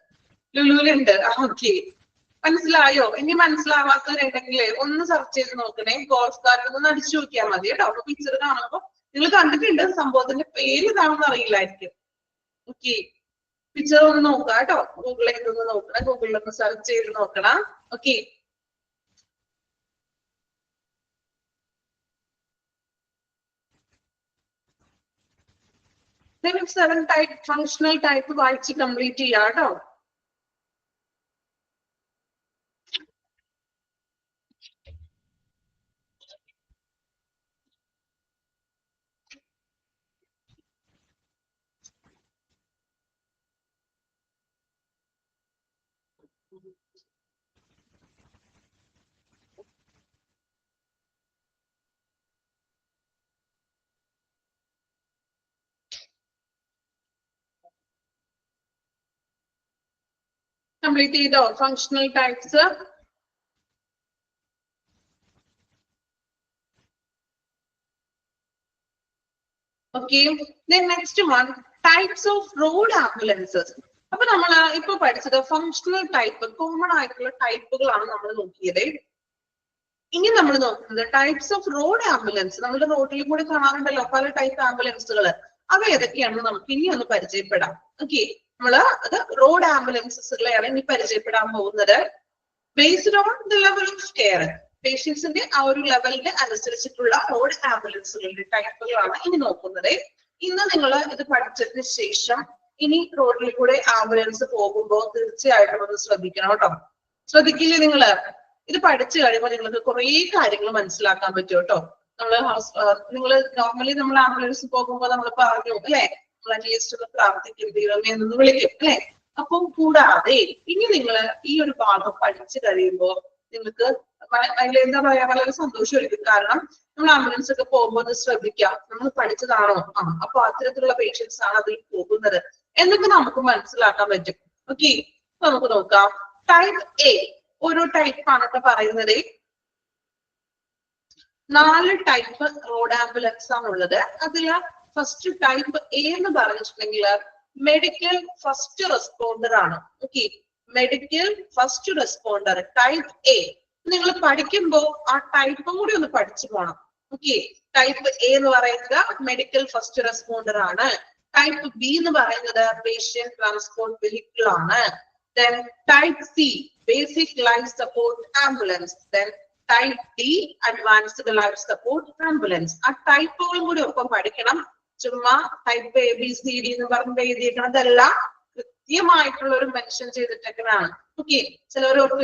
ലുലുലുണ്ട്. ഓക്കെ, മനസ്സിലായോ? ഇനി മനസ്സിലാവാത്തവരുണ്ടെങ്കിൽ ഒന്ന് സെർച്ച് ചെയ്ത് നോക്കണേ. ഗോൾഫ് കാർട്ട് ഒന്ന് അടിച്ചു നോക്കിയാൽ മതി കേട്ടോ. അപ്പൊ പിക്ചർ കാണുമ്പോ നിങ്ങൾ കണ്ടിട്ടുണ്ട്, സംഭവത്തിന്റെ പേര് ഇതാണെന്ന് അറിയില്ലായിരിക്കും. ഓക്കെ, പിക്ചർ ഒന്ന് നോക്കുക കേട്ടോ. ഗൂഗിളിലേക്ക് ഒന്ന് നോക്കണം, ഗൂഗിളിൽ ഒന്ന് സെർച്ച് ചെയ്ത് നോക്കണം. Okay, seven type functional type വായിച്ച് കംപ്ലീറ്റ് ചെയ്യാം കേട്ടോ. കംപ്ലീറ്റ് ചെയ്തോ functional types? Okay, next one types off road ambulances. അപ്പൊ നമ്മൾ ഇപ്പൊ പഠിച്ചത് ഫങ്ഷണൽ ടൈപ്പ്, കോമൺ ആയിട്ടുള്ള ടൈപ്പുകളാണ് നമ്മൾ നോക്കിയത്. ഇനി നമ്മൾ നോക്കുന്നത് ടൈപ്സ് ഓഫ് റോഡ് ആംബുലൻസ്. നമ്മുടെ റോഡിൽ കൂടെ കാണാറുണ്ടല്ലോ പല ടൈപ്പ് ആംബുലൻസുകൾ. അവ ഏതൊക്കെയാണെന്ന് നമുക്ക് ഇനി ഒന്ന് പരിചയപ്പെടാം. ഓക്കെ, നമ്മള് അത് റോഡ് ആംബുലൻസുകളെയാണ് ഇനി പരിചയപ്പെടാൻ പോകുന്നത്. Based on the level of care, പേഷ്യൻസിന്റെ ആ ഒരു ലെവലിന് അനുസരിച്ചിട്ടുള്ള റോഡ് ആംബുലൻസുകളുടെ ടൈപ്പുകളാണ് ഇനി നോക്കുന്നത്. ഇന്ന് നിങ്ങൾ ഇത് പഠിച്ചതിന് ശേഷം ഇനി റോഡിൽ കൂടെ ആംബുലൻസ് പോകുമ്പോൾ തീർച്ചയായിട്ടും ഒന്ന് ശ്രദ്ധിക്കണം കേട്ടോ. ശ്രദ്ധിക്കില്ലേ നിങ്ങള്? ഇത് പഠിച്ചു കഴിയുമ്പോൾ നിങ്ങൾക്ക് കുറെ കാര്യങ്ങൾ മനസ്സിലാക്കാൻ പറ്റും കേട്ടോ. നിങ്ങൾ നോർമലി നമ്മൾ ആംബുലൻസ് പോകുമ്പോൾ നമ്മൾ പറഞ്ഞു അല്ലെ, നമ്മൾ അറ്റ്ലീസ്റ്റ് ഒന്ന് പ്രാർത്ഥിക്കും, ദൈവമേ എന്ന് വിളിക്കും അല്ലെ. അപ്പം കൂടാതെ ഇനി നിങ്ങൾ ഈ ഒരു ഭാഗം പഠിച്ചു കഴിയുമ്പോൾ നിങ്ങൾക്ക് അതിൽ എന്താ പറയാ, വളരെ സന്തോഷമായിരിക്കും. കാരണം നമ്മൾ ആംബുലൻസ് ഒക്കെ പോകുമ്പോൾ അത് ശ്രദ്ധിക്കാം, നമ്മൾ പഠിച്ചതാണോ, അപ്പൊ അത്തരത്തിലുള്ള പേഷ്യൻസ് ആണ് അതിൽ പോകുന്നത് എന്നൊക്കെ നമുക്ക് മനസ്സിലാക്കാൻ പറ്റും. ഓക്കെ, നമുക്ക് നോക്കാം. ടൈപ്പ് എ ഓരോ ടൈപ്പാണ് കേട്ടോ പറയുന്നത്. 4 ടൈപ്പ് റോഡ് ആംബുലൻസ് ആണുള്ളത്. അതില് ഫസ്റ്റ് ടൈപ്പ് എ എന്ന് പറഞ്ഞിട്ടുണ്ടെങ്കിൽ മെഡിക്കൽ ഫസ്റ്റ് റെസ്പോണ്ടർ ആണ്. Okay, medical first responder type A. നിങ്ങൾ പഠിക്കുമ്പോ ആ ടൈപ്പും കൂടി ഒന്ന് പഠിച്ചു പോണം. ഓക്കെ, ടൈപ്പ് എ എന്ന് പറയുന്നത് മെഡിക്കൽ ഫസ്റ്റ് റെസ്പോണ്ടർ ആണ്. ടൈപ്പ് ബി എന്ന് പറയുന്നത് പേഷ്യന്റ് ട്രാൻസ്പോർട്ട് വെഹിക്കിൾ ആണ്. Then type C, basic life support ambulance. Then type D, advanced life support ambulance. ആ ടൈപ്പുകളും കൂടി ഒപ്പം പഠിക്കണം. ചുമ്മാ type A B C D എന്ന് പറഞ്ഞ് എഴുതിയിരിക്കണതല്ല, കൃത്യമായിട്ടുള്ള ഒരു മെൻഷൻ ചെയ്തിട്ടൊക്കെയാണ്. ഓക്കെ, ചിലവരോട്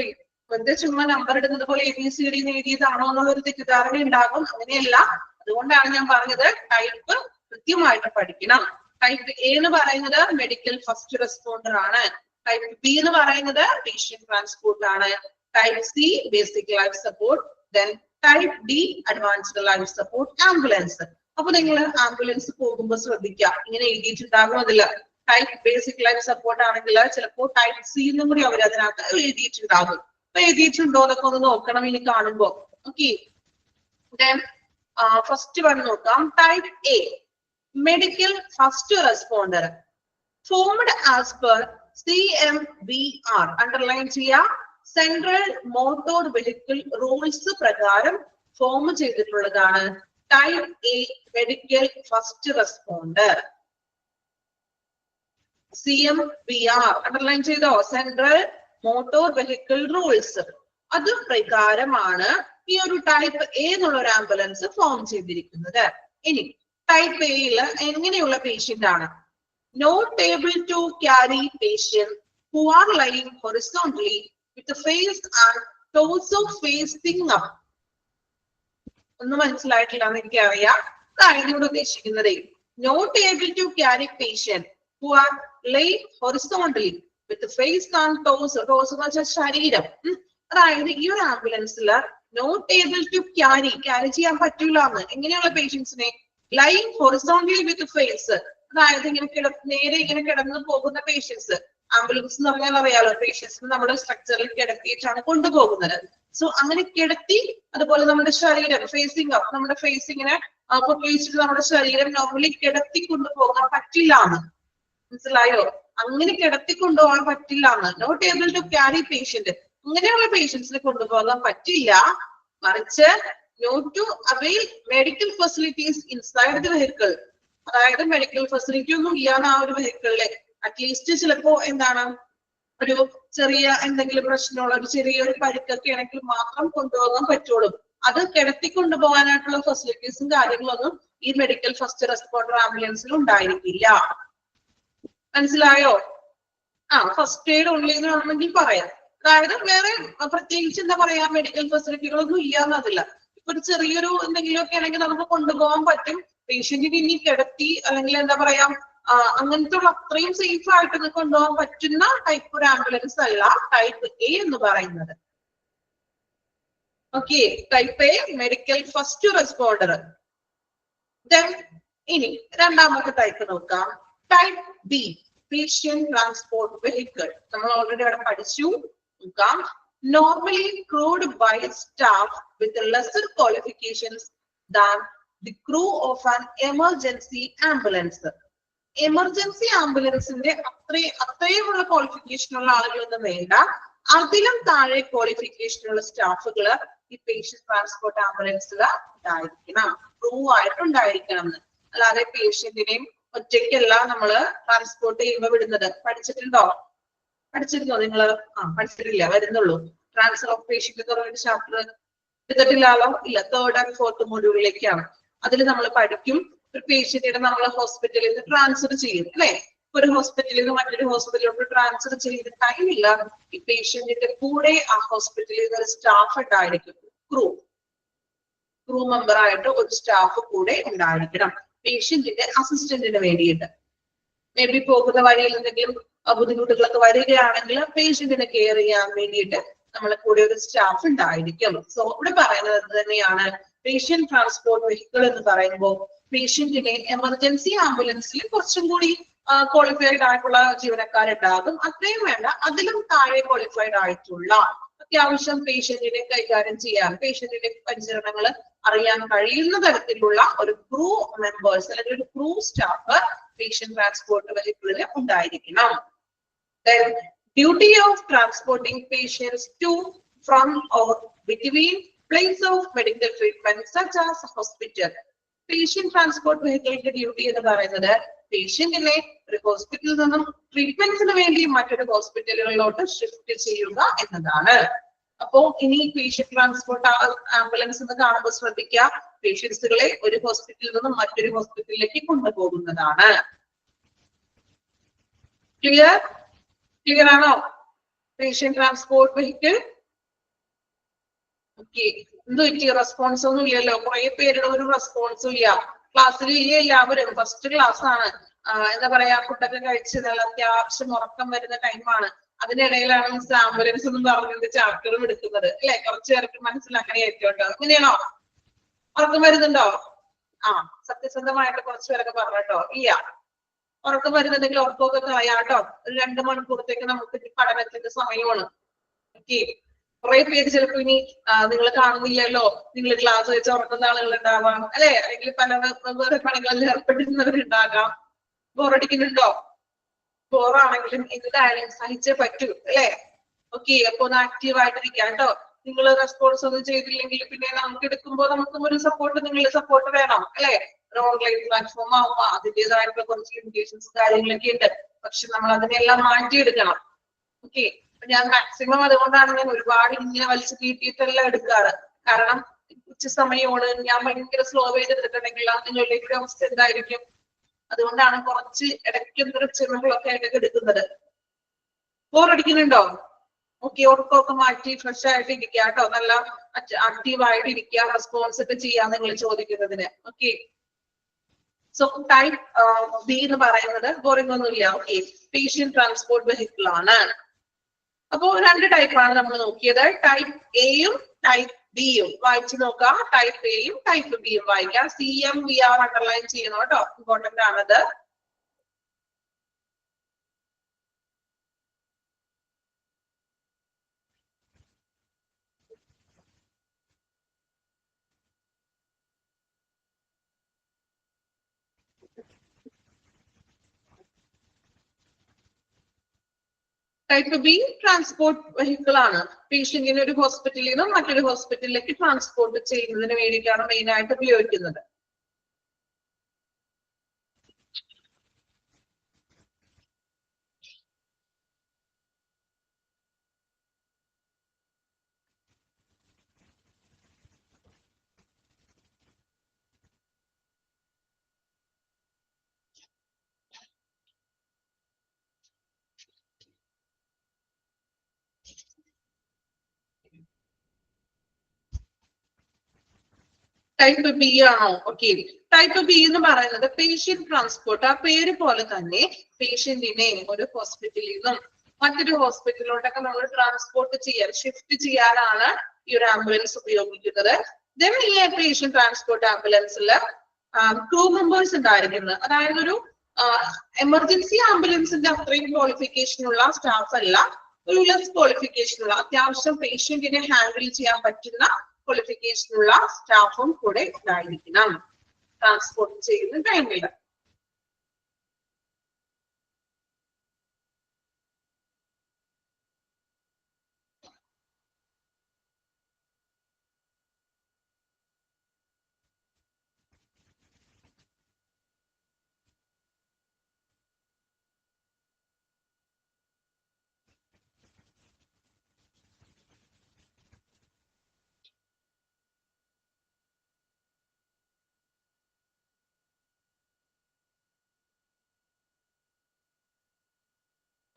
വെറുതെ ചുമ്മാ നമ്പർ ഇടുന്നത് പോലെ എ ബി സി ഡി എഴുതിയതാണോ എന്നുള്ളൊരു തെറ്റിദ്ധാരണ ഉണ്ടാകും. അങ്ങനെയല്ല, അതുകൊണ്ടാണ് ഞാൻ പറഞ്ഞത് ടൈപ്പ് കൃത്യമായിട്ട് പഠിക്കണം. ടൈപ്പ് എ എന്ന് പറയുന്നത് മെഡിക്കൽ ഫസ്റ്റ് റെസ്പോണ്ടർ ആണ്. ടൈപ്പ് ബി എന്ന് പറയുന്നത് പേഷ്യന്റ് ട്രാൻസ്പോർട്ട് ആണ്. Type C basic life support. Then type D advanced life support ambulance. അപ്പൊ നിങ്ങൾ ആംബുലൻസ് പോകുമ്പോൾ ശ്രദ്ധിക്കുക, ഇങ്ങനെ എഴുതിയിട്ടുണ്ടാകും അതില്. ടൈപ്പ് ബേസിക് ലൈഫ് സപ്പോർട്ട് ആണെങ്കിൽ ചിലപ്പോൾ ടൈപ്പ് സി എന്നും കൂടി അവർ അതിനകത്ത് എഴുതിയിട്ടുണ്ടാകും. അപ്പൊ എഴുതിയിട്ടുണ്ടോ എന്നൊക്കെ ഒന്ന് നോക്കണം ഇനി കാണുമ്പോ. ഓക്കെ, ദെൻ ഫസ്റ്റ് വൺ നോക്കാം. Type A medical first responder, formed as per CMVR, underline ചെയ്യാം. സെൻട്രൽ മോട്ടോർ വെഹിക്കിൾ റൂൾസ് പ്രകാരം ഫോം ചെയ്തിട്ടുള്ളതാണ് type A medical first responder. CMVR underline ചെയ്തോ? Central motor vehicle rules. അത് പ്രകാരമാണ് ഈ ഒരു ടൈപ്പ് എ എന്നുള്ള ഒരു ആംബുലൻസ് ഫോം ചെയ്തിരിക്കുന്നത്. ഇനി ടൈപ്പ് എയിൽ എങ്ങനെയുള്ള പേഷ്യന്റ് ആണ്? Not able to carry patients who are lying horizontally with the face and torso facing up. ഒന്നും മനസ്സിലായിട്ടില്ല എന്ന് എനിക്കറിയാം. അതാണ് ഇവിടെ ഉദ്ദേശിക്കുന്നത്. Not able to carry patients who are lying horizontally with the face and torso. Torso എന്ന് വെച്ചാൽ ശരീരം. അതായത് ഈ ഒരു ആംബുലൻസില് നോട്ട് ഏബിൾ ടു ക്യാരി ചെയ്യാൻ പറ്റൂല എന്ന്. എങ്ങനെയുള്ള പേഷ്യൻസിനെ? ലൈങ് ഹൊറിസോണ്ടലി വിത്ത് ഫേസ്, അതായത് ഇങ്ങനെ നേരെ ഇങ്ങനെ കിടന്നു പോകുന്ന പേഷ്യൻസ്, ആംബുലൻസ് എന്ന് പറഞ്ഞാൽ അറിയാലോ, പേഷ്യൻസിന് നമ്മുടെ സ്ട്രക്ചറിൽ കിടത്തിയിട്ടാണ് കൊണ്ടുപോകുന്നത്. സോ അങ്ങനെ കിടത്തി, അതുപോലെ നമ്മുടെ ശരീരം ഫേസിങ് അപ്പ്, നമ്മുടെ ഫേസിങ്ങിനെ പൊക്കിച്ചിട്ട് നമ്മുടെ ശരീരം നോർമലി കിടത്തി കൊണ്ടുപോകാൻ പറ്റില്ല എന്ന്. മനസ്സിലായോ? അങ്ങനെ കിടത്തി കൊണ്ടുപോകാൻ പറ്റില്ല എന്ന്. Not able to carry patient, ഇങ്ങനെയുള്ള പേഷ്യൻസിനെ കൊണ്ടുപോകാൻ പറ്റില്ല. മറിച്ച് not to avail medical facilities inside the vehicle, അതായത് മെഡിക്കൽ ഫെസിലിറ്റി ഒന്നും ഇല്ലാന്ന് ആ ഒരു വെഹിക്കിളില് അറ്റ്ലീസ്റ്റ് ചിലപ്പോ എന്താണ് ഒരു ചെറിയ എന്തെങ്കിലും പ്രശ്നമുള്ള ഒരു ചെറിയൊരു പരിക്കൊക്കെ ആണെങ്കിൽ മാത്രം കൊണ്ടുപോകാൻ പറ്റുള്ളൂ. അത് കിടത്തി കൊണ്ടുപോകാനായിട്ടുള്ള ഫെസിലിറ്റീസും കാര്യങ്ങളൊന്നും ഈ മെഡിക്കൽ ഫസ്റ്റ് റെസ്പോണ്ടർ ആംബുലൻസിൽ ഉണ്ടായിരിക്കില്ല. മനസ്സിലായോ? ഫസ്റ്റ് എയ്ഡ് ഉള്ളി എന്ന് വേണമെങ്കിൽ പറയാം. അതായത് വേറെ പ്രത്യേകിച്ച് എന്താ പറയാ മെഡിക്കൽ ഫെസിലിറ്റികളൊന്നും ഇല്ലാന്നതില്ല. ഇപ്പൊ ഒരു ചെറിയൊരു എന്തെങ്കിലുമൊക്കെ ആണെങ്കിൽ നമുക്ക് കൊണ്ടുപോകാൻ പറ്റും. പേഷ്യന്റിന് ഇനി കിടത്തി അല്ലെങ്കിൽ എന്താ പറയാ അങ്ങനത്തെ ഉള്ള അത്രയും സേഫ് ആയിട്ട് കൊണ്ടുപോകാൻ പറ്റുന്ന ടൈപ്പ് ഒരു ആംബുലൻസ് അല്ല ടൈപ്പ് എ എന്ന് പറയുന്നത്. Okay, type A medical first responder. ഇനി രണ്ടാമത്തെ ടൈപ്പ് നോക്കാം, type B patient transport vehicle. നമ്മൾ ഓൾറെഡി അവിടെ പഠിച്ചു. നോക്കാം, normally crewed by staff with lesser qualifications than the crew of an emergency ambulance. Emergency ആംബുലൻസിന്റെ അത്രയുമുള്ള ക്വാളിഫിക്കേഷൻ ഉള്ള ആളുകളൊന്നും വേണ്ട, അതിലും താഴെ ക്വാളിഫിക്കേഷൻ ഉള്ള സ്റ്റാഫുകള് ഈ പേഷ്യന്റ് ട്രാൻസ്പോർട്ട് ആംബുലൻസിൽ ഉണ്ടായിരിക്കണം, ക്രൂ ആയിട്ടുണ്ടായിരിക്കണം എന്ന്. അല്ലാതെ പേഷ്യന്റിനെയും ഒറ്റയ്ക്കല്ല നമ്മള് ട്രാൻസ്പോർട്ട് ചെയ്യുമ്പോൾ വിടുന്നത്. പഠിച്ചിരുന്നോ നിങ്ങള്? പഠിച്ചിട്ടില്ല, വരുന്നുള്ളൂ. ട്രാൻസ്ഫർ ഓഫ് പേഷ്യന്റ് എന്ന് പറയുന്ന ചാപ്റ്റർ എടുത്തിട്ടില്ലല്ലോ? ഇല്ല, 3rd and 4th മൊഡ്യൂളിലേക്കാണ്. അതിൽ നമ്മൾ പഠിക്കും ഒരു പേഷ്യന്റിനെ നമ്മൾ ഹോസ്പിറ്റലിൽ നിന്ന് ട്രാൻസ്ഫർ ചെയ്യും അല്ലെ. ഒരു ഹോസ്പിറ്റലിൽ നിന്ന് മറ്റൊരു ഹോസ്പിറ്റലിലോട്ട് ട്രാൻസ്ഫർ ചെയ്ത് ടൈമില്ല, ഈ പേഷ്യന്റിന്റെ കൂടെ ആ ഹോസ്പിറ്റലിൽ നിന്ന് ഒരു സ്റ്റാഫ് ഉണ്ടായിരിക്കും, ക്രൂ മെമ്പർ ആയിട്ട് ഒരു സ്റ്റാഫ് കൂടെ ഉണ്ടായിരിക്കണം പേഷ്യന്റിന്റെ അസിസ്റ്റന്റിന് വേണ്ടിയിട്ട്. മേ ബി പോകുന്ന വഴിയിൽ എന്തെങ്കിലും ബുദ്ധിമുട്ടുകളൊക്കെ വരികയാണെങ്കിൽ പേഷ്യന്റിനെ കെയർ ചെയ്യാൻ വേണ്ടിയിട്ട് നമ്മളെ കൂടെ ഒരു സ്റ്റാഫ് ഉണ്ടായിരിക്കും. സോ ഇവിടെ പറയുന്നത് തന്നെയാണ്, പേഷ്യന്റ് ട്രാൻസ്പോർട്ട് വെഹിക്കിൾ എന്ന് പറയുമ്പോൾ പേഷ്യന്റിനെ എമർജൻസി ആംബുലൻസിൽ കുറച്ചും കൂടി ക്വാളിഫൈഡ് ആയിട്ടുള്ള ജീവനക്കാരുണ്ടാകും. അത്രയും വേണ്ട, അതിലും താഴെ ക്വാളിഫൈഡ് ആയിട്ടുള്ള അത്യാവശ്യം പേഷ്യന്റിനെ കൈകാര്യം ചെയ്യാൻ, പേഷ്യന്റിന്റെ പരിചരണങ്ങൾ അറിയാൻ കഴിയുന്ന തരത്തിലുള്ള ഒരു ക്രൂ മെമ്പേഴ്സ് അല്ലെങ്കിൽ ഒരു ക്രൂ സ്റ്റാഫ് പേഷ്യന്റ് ട്രാൻസ്പോർട്ട് വെഹിക്കിളിൽ ഉണ്ടായിരിക്കണം. Duty of transporting patients to from or between place of medical treatment such as hospital. Patient transport വെഹിക്കിളിന്റെ ഡ്യൂട്ടി എന്ന് പറയുന്നത് പേഷ്യന്റിനെ ഒരു ഹോസ്പിറ്റലിൽ നിന്നും ട്രീറ്റ്മെന്റ്സിന് വേണ്ടി മറ്റൊരു ഹോസ്പിറ്റലുകളിലോട്ട് ഷിഫ്റ്റ് ചെയ്യുക എന്നതാണ്. അപ്പോ ഇനി പേഷ്യന്റ് ട്രാൻസ്പോർട്ട് ആംബുലൻസ് എന്ന് കാണുമ്പോൾ ശ്രദ്ധിക്കുക, പേഷ്യൻസുകളെ ഒരു ഹോസ്പിറ്റലിൽ നിന്നും മറ്റൊരു ഹോസ്പിറ്റലിലേക്ക് കൊണ്ടുപോകുന്നതാണ്. ക്ലിയർ ആണോ? Patient transport vehicle. ഓക്കെ, എന്ത് പറ്റി? റെസ്പോൺസ് ഒന്നും ഇല്ലല്ലോ. കുറെ പേരുടെ ഒരു റെസ്പോൺസും ഇല്ല. ക്ലാസ്സിൽ ഇല്ല എല്ലാവരും. ഫസ്റ്റ് ക്ലാസ് ആണ്. എന്താ പറയാ, ഫുഡൊക്കെ കഴിച്ച് നല്ല അത്യാവശ്യം ഉറക്കം വരുന്ന ടൈമാണ്. അതിനിടയിലാണ് മിസ് ആംബുലൻസ് എന്ന് പറഞ്ഞിട്ട് ചാപ്റ്ററും എടുക്കുന്നത് അല്ലെ. കുറച്ചു പേർക്ക് മനസ്സിലാക്കാൻ ആയിരിക്കും. അങ്ങനെയാണോ? ഉറക്കം വരുന്നുണ്ടോ? സത്യസന്ധമായിട്ട് കുറച്ചു പേരൊക്കെ പറഞ്ഞോ. ഇല്ല, ഉറക്കം വരുന്നുണ്ടെങ്കിൽ ഉറക്കമൊക്കെ കളയാട്ടോ. ഒരു 2 മണിക്കൂറത്തേക്ക് നമുക്ക് പഠനത്തിന്റെ സമയമാണ്. ഓക്കെ, കുറെ പേര് ചിലപ്പോ ഇനി നിങ്ങൾ കാണുന്നില്ലല്ലോ, നിങ്ങൾ ക്ലാസ് വെച്ച് ഉറക്കുന്ന ആളുകൾ ഉണ്ടാവാം അല്ലെ, അല്ലെങ്കിൽ പല വേറെ പണികളിൽ ഏർപ്പെട്ടിരുന്നവരുണ്ടാകാം. ബോറടിക്കുന്നുണ്ടോ? ബോറാണെങ്കിലും എന്തായാലും സഹിച്ചേ പറ്റൂ അല്ലെ. ഓക്കെ, അപ്പൊ ഒന്ന് ആക്റ്റീവ് ആയിട്ടിരിക്കാം കേട്ടോ. നിങ്ങൾ റെസ്പോൺസ് ഒന്നും ചെയ്തില്ലെങ്കിൽ പിന്നെ നമുക്ക് എടുക്കുമ്പോൾ നമുക്കും ഒരു സപ്പോർട്ട്, നിങ്ങളുടെ സപ്പോർട്ട് വേണം അല്ലെ. ഒരു ഓൺലൈൻ പ്ലാറ്റ്ഫോം ആവുമ്പോ അതിൻ്റെതായിട്ടുള്ള കുറച്ച് ലിമിറ്റേഷൻസ് കാര്യങ്ങളൊക്കെ ഉണ്ട്. പക്ഷെ നമ്മൾ അതിനെല്ലാം മാറ്റിയെടുക്കണം. ഓക്കെ, ഞാൻ മാക്സിമം അതുകൊണ്ടാണ് ഞാൻ ഒരുപാട് ഇങ്ങനെ വലിച്ചു കീട്ടിയിട്ടല്ല എടുക്കാറ്. കാരണം ഉച്ച സമയമാണ്, ഞാൻ ഭയങ്കര സ്ലോ ചെയ്തെടുത്തിട്ടുണ്ടെങ്കിൽ നിങ്ങളുടെ ഒരു അവസ്ഥ എന്തായിരിക്കും? അതുകൊണ്ടാണ് കുറച്ച് ഇടയ്ക്ക് ചെറുകളൊക്കെ ആയിട്ടൊക്കെ എടുക്കുന്നത്. ബോറടിക്കുന്നുണ്ടോ? ഓക്കെ, ഉറക്കമൊക്കെ മാറ്റി ഫ്രഷ് ആയിട്ട് ഇരിക്കുക കേട്ടോ. നല്ല ആക്റ്റീവ് ആയിട്ട് ഇരിക്കുക, റെസ്പോൺസ് ഒക്കെ ചെയ്യാൻ നിങ്ങൾ ചോദിക്കുന്നതിന്. ഓക്കെ, സോ ടൈപ്പ് ബി എന്ന് പറയുന്നത് ബോറിംഗ് ഒന്നുമില്ല. ഓക്കെ, പേഷ്യന്റ് ട്രാൻസ്പോർട്ട് വെഹിക്കിൾ ആണ്. അപ്പോ 2 ടൈപ്പാണ് നമ്മൾ നോക്കിയത്, ടൈപ്പ് എയും ടൈപ്പ് ബിയും. വായിച്ചു നോക്കാം. ടൈപ്പ് എയും ടൈപ്പ് ബിയും വായിക്കാം. CMVR അണ്ടർലൈൻ ചെയ്യണം കേട്ടോ, ഇമ്പോർട്ടന്റ് ആണത്. ടൈപ്പ് എ എന്ന് പറയുന്നത് ബോറിംഗ് ഒന്നുമില്ല. ഓക്കെ, പേഷ്യന്റ് ട്രാൻസ്പോർട്ട് വെഹിക്കിൾ ആണ്. അപ്പോ 2 ടൈപ്പാണ് നമ്മൾ നോക്കിയത്, ടൈപ്പ് എയും ടൈപ്പ് ബിയും. വായിച്ചു നോക്കാം. ടൈപ്പ് എയും ടൈപ്പ് ബിയും വായിക്കാം. CMVR അണ്ടർലൈൻ ചെയ്യണം കേട്ടോ, ഇമ്പോർട്ടന്റ് ആണത്. ടൈപ്പ് ബി ട്രാൻസ്പോർട്ട് വെഹിക്കിൾ ആണ്. പേഷ്യന്റിനെ ഒരു ഹോസ്പിറ്റലിൽ നിന്നും മറ്റൊരു ഹോസ്പിറ്റലിലേക്ക് ട്രാൻസ്പോർട്ട് ചെയ്യുന്നതിന് വേണ്ടിയിട്ടാണ് മെയിൻ ആയിട്ട് ഉപയോഗിക്കുന്നത്. ടൈപ്പ് ബി ആണോ? ഓക്കെ. ടൈപ്പ് ബി എന്ന് പറയുന്നത് പേഷ്യന്റ് ട്രാൻസ്പോർട്ട്. ആ പേര് പോലെ തന്നെ പേഷ്യന്റിനെ ഒരു ഹോസ്പിറ്റലിൽ നിന്നും മറ്റൊരു ഹോസ്പിറ്റലിലോട്ടൊക്കെ നമ്മൾ ട്രാൻസ്പോർട്ട് ചെയ്യാൻ, ഷിഫ്റ്റ് ചെയ്യാനാണ് ഈ ഒരു ആംബുലൻസ് ഉപയോഗിക്കുന്നത്. ദെൻ ഈ പേഷ്യന്റ് ട്രാൻസ്പോർട്ട് ആംബുലൻസിൽ 2 മെമ്പേഴ്സ് ഉണ്ടായിരിക്കുന്നത്. അതായത് ഒരു എമർജൻസി ആംബുലൻസിന്റെ അത്രയും ക്വാളിഫിക്കേഷൻ ഉള്ള സ്റ്റാഫ് അല്ല, ഒരു ലെസ് ക്വാളിഫിക്കേഷൻ ഉള്ള അത്യാവശ്യം പേഷ്യന്റിനെ ഹാൻഡിൽ ചെയ്യാൻ പറ്റുന്ന ക്വാളിഫിക്കേഷൻ ഉള്ള സ്റ്റാഫും കൂടെ ഉണ്ടായിരിക്കണം ട്രാൻസ്പോർട്ട് ചെയ്യുന്ന ടൈമിൽ.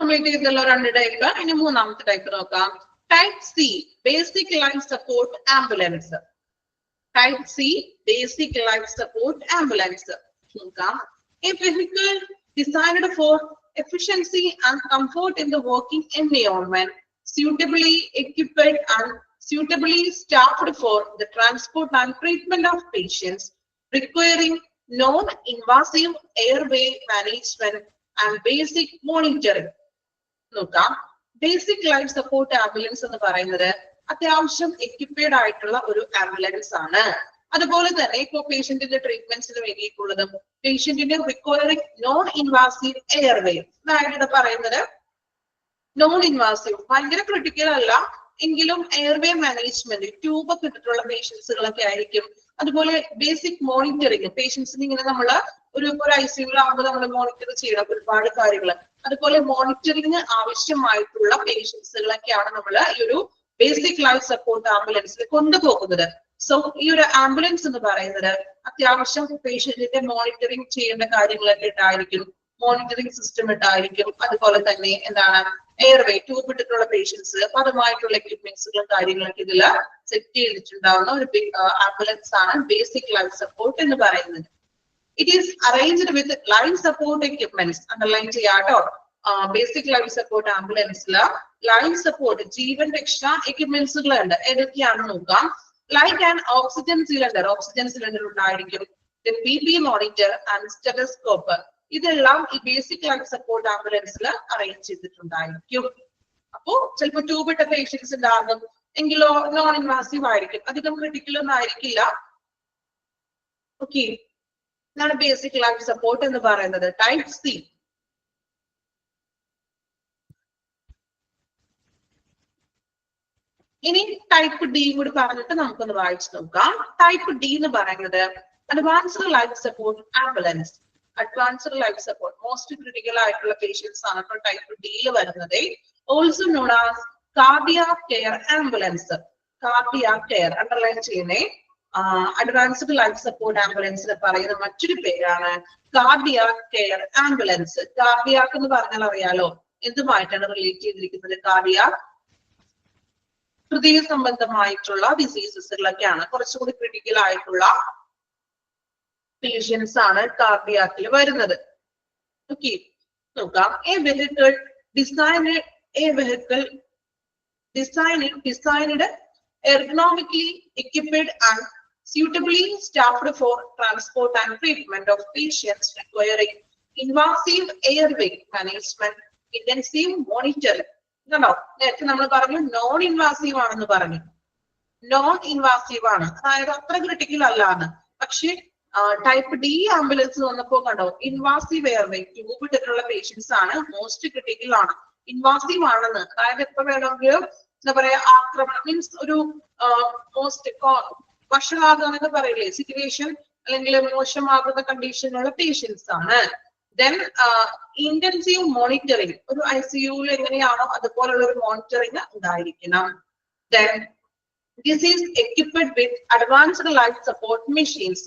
കംപ്ലീറ്റ് ചെയ്തല്ലോ 2 ടൈപ്പ്. ഇനി 3ാമത്തെ ടൈപ്പ് നോക്കാം. Type C basic life support ambulance. Type C basic life support ambulance നോക്കാം. A vehicle designed for efficiency and comfort in the working environment, suitably equipped and suitably staffed for the transport and treatment of patients requiring non-invasive airway management and basic monitoring. നോക്കാം. Basic life support ambulance എന്ന് പറയുന്നത് അത്യാവശ്യം എക്യുപ്പേഡ് ആയിട്ടുള്ള ഒരു ambulance ആണ്. അതുപോലെ തന്നെ ഇപ്പോ പേഷ്യന്റിന്റെ ട്രീറ്റ്മെന്റ്സിന് വേണ്ടിയിട്ടുള്ളതും പേഷ്യന്റിന്റെ റിക്വയറിംഗ് നോൺ ഇൻവാസീവ് എയർവേ. അതായത് ഇവിടെ പറയുന്നത് നോൺ ഇൻവാസീവ്, ഭയങ്കര ക്രിട്ടിക്കൽ അല്ല എങ്കിലും എയർവേ മാനേജ്മെന്റ്, ട്യൂബ് ഒക്കെ ഇട്ടിട്ടുള്ള പേഷ്യൻസുകളൊക്കെ ആയിരിക്കും. അതുപോലെ ബേസിക് മോണിറ്ററിങ്, പേഷ്യൻസിന് ഇങ്ങനെ നമ്മള് ഒരു ICU-ലാകുമ്പോൾ നമ്മൾ മോണിറ്റർ ചെയ്യണം ഒരുപാട് കാര്യങ്ങൾ. അതുപോലെ മോണിറ്ററിങ് ആവശ്യമായിട്ടുള്ള പേഷ്യൻസുകളൊക്കെയാണ് നമ്മൾ ഈ ഒരു ബേസിക് ലൈഫ് സപ്പോർട്ട് ആംബുലൻസിൽ കൊണ്ടുപോകുന്നത്. സോ ഈ ഒരു ആംബുലൻസ് എന്ന് പറയുന്നത് അത്യാവശ്യം പേഷ്യന്റിന്റെ മോണിറ്ററിങ് ചെയ്യേണ്ട കാര്യങ്ങളൊക്കെ ഉണ്ടായിരിക്കും, മോണിറ്ററിങ് സിസ്റ്റം ഉണ്ടായിരിക്കും. അതുപോലെ തന്നെ എന്താണ് എയർവേ, ട്യൂബ് ഇട്ടിട്ടുള്ള പേഷ്യൻസ്, അപ്പൊ അതുമായിട്ടുള്ള എക്യുപ്മെന്റ്സുകളും കാര്യങ്ങളൊക്കെ ഇതിൽ സെറ്റ് ചെയ്തിട്ടുണ്ടാവുന്ന ഒരു ആംബുലൻസ് ആണ് ബേസിക് ലൈഫ് സപ്പോർട്ട് എന്ന് പറയുന്നത്. It is arranged with life support equipments. Underline ചെയ്യാട്ടോ. ബേസിക് ലൈഫ് സപ്പോർട്ട് ആംബുലൻസിൽ ലൈഫ് സപ്പോർട്ട് ജീവൻ രക്ഷാ എക്യുപ്മെന്റ്സുകൾ ഉണ്ട്. ഏതൊക്കെയാണെന്ന് നോക്കാം. ലൈക്ക് ആൻഡ് ഓക്സിജൻ സിലിണ്ടർ ഉണ്ടായിരിക്കും. BP മോണിറ്റർ ആൻഡ് സ്റ്റെതസ്കോപ്പ്, ഇതെല്ലാം ഈ ബേസിക് ലൈഫ് സപ്പോർട്ട് ആംബുലൻസിൽ അറേഞ്ച് ചെയ്തിട്ടുണ്ടായിരിക്കും. അപ്പോ ചിലപ്പോൾ ട്യൂബ് ഇട്ട പേഷ്യൻസ് ഉണ്ടാകും, എങ്കിലോ നോൺ ഇൻവാസീവ് ആയിരിക്കും, അധികം ക്രിട്ടിക്കൽ ഒന്നും ആയിരിക്കില്ല. ഓക്കെ, ഇതാണ് ബേസിക് ലൈഫ് സപ്പോർട്ട് എന്ന് പറയുന്നത്. Type C. ഇനി ടൈപ്പ് ഡി കൂടി പറഞ്ഞിട്ട് നമുക്കൊന്ന് വായിച്ചു നോക്കാം. ടൈപ്പ് ഡി എന്ന് പറയുന്നത് advanced life support ambulance. Advanced life support most critical ആയിട്ടുള്ള പേഷ്യൻസ് ആണ് ഇപ്പോൾ ടൈപ്പ് ഡിയിൽ വരുന്നത്. Also known as cardiac care ambulance. Cardiac care underline ചെയ്യുന്നേ. അഡ്വാൻസ്ഡ് ലൈഫ് സപ്പോർട്ട് ആംബുലൻസിന് പറയുന്ന മറ്റൊരു പേരാണ് കാർഡിയാക് കെയർ ആംബുലൻസ്. കാർഡിയാക് എന്ന് പറഞ്ഞാൽ അറിയാലോ എന്തുമായിട്ടാണ് റിലേറ്റ് ചെയ്തിരിക്കുന്നത്. കാർഡിയാക് ഹൃദയ സംബന്ധമായിട്ടുള്ള ഡിസീസസുകളൊക്കെയാണ്. കുറച്ചുകൂടി ക്രിട്ടിക്കൽ ആയിട്ടുള്ള പേഷ്യൻസ് ആണ് കാർഡിയാക്കിൽ വരുന്നത്. ഓക്കെ, നോക്കാം. A vehicle designed ergonomically equipped and suitably staffed for transport and treatment of patients requiring invasive airway management, intensive monitoring. കണ്ടോ, നേരത്തെ നമ്മൾ പറഞ്ഞു നോൺ ഇൻവാസീവ് ആണെന്ന് പറഞ്ഞു. നോൺ ഇൻവാസീവ് ആണ്, അതായത് അത്ര ക്രിട്ടിക്കൽ അല്ലാന്ന്. പക്ഷെ ടൈപ്പ് ഡി ആംബുലൻസ് വന്നപ്പോ കണ്ടോ ഇൻവാസീവ് എയർവേ, ട്യൂബ് ഇട്ടിട്ടുള്ള പേഷ്യൻസ് ആണ്, മോസ്റ്റ് ക്രിട്ടിക്കൽ ആണ്. ഇൻവാസീവ് ആണെന്ന്, അതായത് എപ്പോ വേണമെങ്കിലും എന്താ പറയാ ആക്രമണം മീൻസ് ഒരു മോസ്റ്റ് വഷളാകുക എന്നൊക്കെ പറയില്ലേ സിറ്റുവേഷൻ, അല്ലെങ്കിൽ മോശമാകുന്ന കണ്ടീഷനുള്ള പേഷ്യൻസ് ആണ്. ദെൻ ഇന്റൻസീവ് മോണിറ്ററിങ്, ഒരു ICUവിൽ എങ്ങനെയാണോ അതുപോലുള്ള ഒരു മോണിറ്ററിങ് ഉണ്ടായിരിക്കണം. Then this is equipped with advanced life support machines.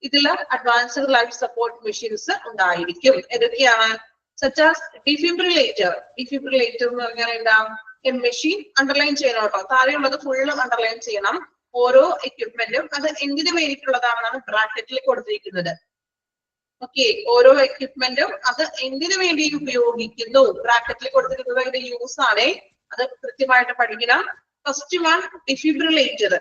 ഇതില് advanced life support machines ഉണ്ടായിരിക്കും. ഏതൊക്കെയാണ്? such as defibrillator. defibrillator എന്ന് പറഞ്ഞാൽ എന്താ? a machine അണ്ടർലൈൻ ചെയ്യണം കേട്ടോ, താഴെയുള്ളത് ഫുള്ള് അണ്ടർലൈൻ ചെയ്യണം. ഓരോ എക്യുപ്മെന്റും അത് എന്തിനു വേണ്ടിയിട്ടുള്ളതാണെന്നാണ് ബ്രാക്കറ്റിൽ കൊടുത്തിരിക്കുന്നത്. ഓക്കെ, ഓരോ എക്യുപ്മെന്റും അത് എന്തിനു വേണ്ടി ഉപയോഗിക്കുന്നു ബ്രാക്കറ്റിൽ കൊടുത്തിരിക്കുന്നത് അതിന്റെ യൂസ് ആണ്, അത് കൃത്യമായിട്ട് പഠിക്കണം. First one defibrillator.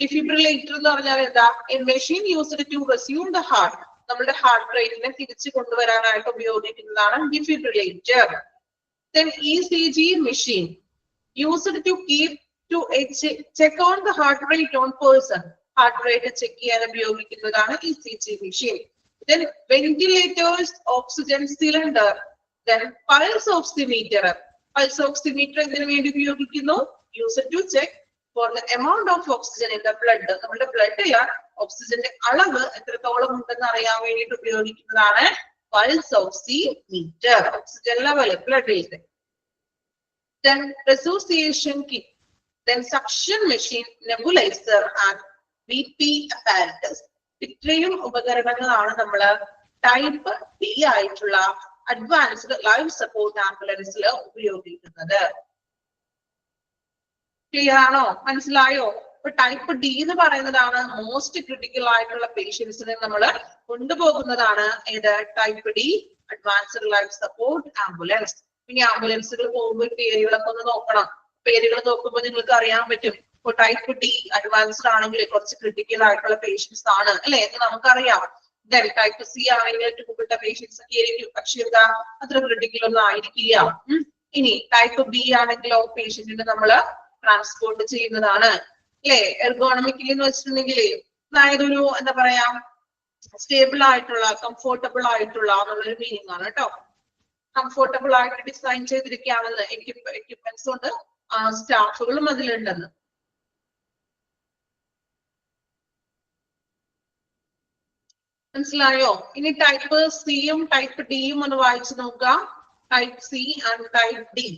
ഡിഫിബ്രിലേറ്റർ എന്ന് പറഞ്ഞാൽ എന്താ? A machine used to resume the heart. നമ്മുടെ ഹാർട്ട് റേറ്റിനെ തിരിച്ചു കൊണ്ടുവരാനായിട്ട് ഉപയോഗിക്കുന്നതാണ് defibrillator. Then ECG machine used to keep to check on the heart rate on person. Heart rate check ചെയ്യാൻ ഉപയോഗിക്കുന്നതാണ് ECG machine. Then ventilators, oxygen cylinder. Then pulse oximeter. Pulse oximeter എന്തിനു വേണ്ടി ഉപയോഗിക്കുന്നു? Used to check for the amount of oxygen in the blood. നമ്മുടെ ബ്ലഡിൽ ഓക്സിജന്റെ അളവ് എത്രത്തോളം ഉണ്ടെന്ന് അറിയാൻ വേണ്ടിയിട്ട് ഉപയോഗിക്കുന്നതാണ് pulse oximeter. Oxygen level ബ്ലഡിൽ. Then resuscitation kit. Then suction machine, nebulizer and BP apparatus. ഇത്രയും ഉപകരണങ്ങളാണ് നമ്മൾ ടൈപ്പ് ഡി ആയിട്ടുള്ള അഡ്വാൻസ്ഡ് ലൈഫ് സപ്പോർട്ട് ആംബുലൻസിൽ ഉപയോഗിക്കുന്നത്. ക്ലിയർ ആണോ? മനസ്സിലായോ? ഇപ്പൊ ടൈപ്പ് ഡി എന്ന് പറയുന്നതാണ് മോസ്റ്റ് ക്രിട്ടിക്കൽ ആയിട്ടുള്ള പേഷ്യൻസിനെ നമ്മൾ കൊണ്ടുപോകുന്നതാണ് ഏത്? Type D advanced life support ambulance. ഇനി ആംബുലൻസുകൾ പോകുമ്പോൾ പേരുകളൊക്കെ ഒന്ന് നോക്കണം. പേരുകൾ നോക്കുമ്പോൾ നിങ്ങൾക്ക് അറിയാൻ പറ്റും. ഇപ്പൊ ടൈപ്പ് ഡി അഡ്വാൻസ്ഡ് ആണെങ്കിൽ കുറച്ച് ക്രിട്ടിക്കൽ ആയിട്ടുള്ള പേഷ്യൻസ് ആണ് അല്ലെ എന്ന് നമുക്കറിയാം. ടൈപ്പ് സി ആണെങ്കിൽ ട്യൂബിട്ട പേഷ്യൻസ് ഒക്കെ ആയിരിക്കും, പക്ഷെ എന്താ അത്ര ക്രിട്ടിക്കൽ ഒന്നും ആയിരിക്കില്ല. ഇനി ടൈപ്പ് ബി ആണെങ്കിലോ പേഷ്യന്റിനെ നമ്മൾ ട്രാൻസ്പോർട്ട് ചെയ്യുന്നതാണ് അല്ലെ. എർഗോണമിക്കലി എന്ന് വെച്ചിട്ടുണ്ടെങ്കിൽ അതായത് ഒരു എന്താ പറയാ സ്റ്റേബിൾ ആയിട്ടുള്ള കംഫോർട്ടബിൾ ആയിട്ടുള്ള എന്നുള്ളൊരു മീനിങ് ആണ് കേട്ടോ. കംഫോർട്ടബിൾ ആയിട്ട് ഡിസൈൻ ചെയ്തിരിക്കുകയാണെന്ന്, എക്യുപ്മെന്റ്സ് കൊണ്ട് സ്റ്റാഫുകളും അതിലുണ്ടെന്ന്. മനസ്സിലായോ? ഇനി ടൈപ്പ് സിയും ടൈപ്പ് ഡിയും ഒന്ന് വായിച്ചു നോക്കാം. Type C and type D.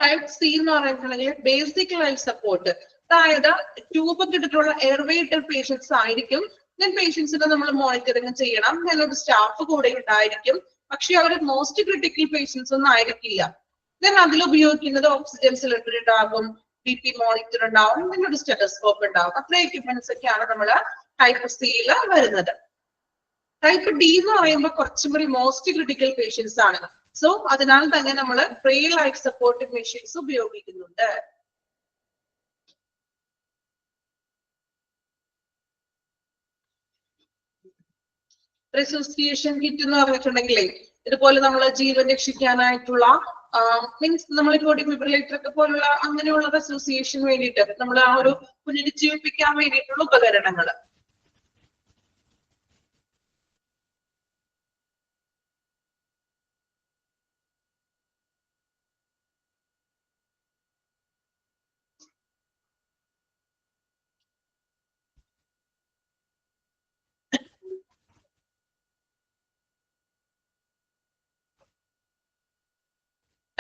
Type C എന്ന് പറയുന്നുണ്ടെങ്കിൽ ബേസിക് ലൈഫ് സപ്പോർട്ട്, അതായത് ട്യൂബ് ഒക്കെ ഇട്ടിട്ടുള്ള എയർവേ ഇട്ട പേഷ്യൻസ് ആയിരിക്കും. ദെൻ പേഷ്യൻസിനെ നമ്മൾ മോണിറ്ററിങ് ചെയ്യണം. ദെൻ ഒരു സ്റ്റാഫ് കൂടെ ഉണ്ടായിരിക്കും, പക്ഷെ അവർ മോസ്റ്റ് ക്രിട്ടിക്കൽ പേഷ്യൻസ് ഒന്നും ആയിരിക്കില്ല. ദെൻ അതിൽ ഉപയോഗിക്കുന്നത് ഓക്സിജൻ സിലിണ്ടർ ഉണ്ടാകും, BP മോണിറ്റർ ഉണ്ടാവും, പിന്നെ ഒരു സ്റ്റെതസ്കോപ്പ് ഉണ്ടാവും. അത്ര എക്യുപ്മെന്റ്സ് ഒക്കെയാണ് നമ്മൾ ടൈപ്പ് സിയിൽ വരുന്നത്. ടൈപ്പ് ഡി എന്ന് പറയുമ്പോൾ കുറച്ചും കൂടി മോസ്റ്റ് ക്രിട്ടിക്കൽ പേഷ്യൻസ് ആണ്. സോ അതിനാൽ തന്നെ നമ്മൾ പ്രീ ലൈഫ് സപ്പോർട്ട് മെഷീൻസ് ഉപയോഗിക്കുന്നുണ്ട്. റെസൂസിയേഷൻ കിറ്റ് എന്ന് പറഞ്ഞിട്ടുണ്ടെങ്കിലേ ഇതുപോലെ നമ്മൾ ജീവൻ രക്ഷിക്കാനായിട്ടുള്ള മീൻസ് നമ്മളിപ്പോ ഡിഫിബ്രിലേറ്റർ ഒക്കെ പോലുള്ള അങ്ങനെയുള്ള റെസൂസിയേഷൻ വേണ്ടിയിട്ട് നമ്മൾ ആ ഒരു പുനരുജ്ജീവിപ്പിക്കാൻ വേണ്ടിയിട്ടുള്ള ഉപകരണങ്ങൾ.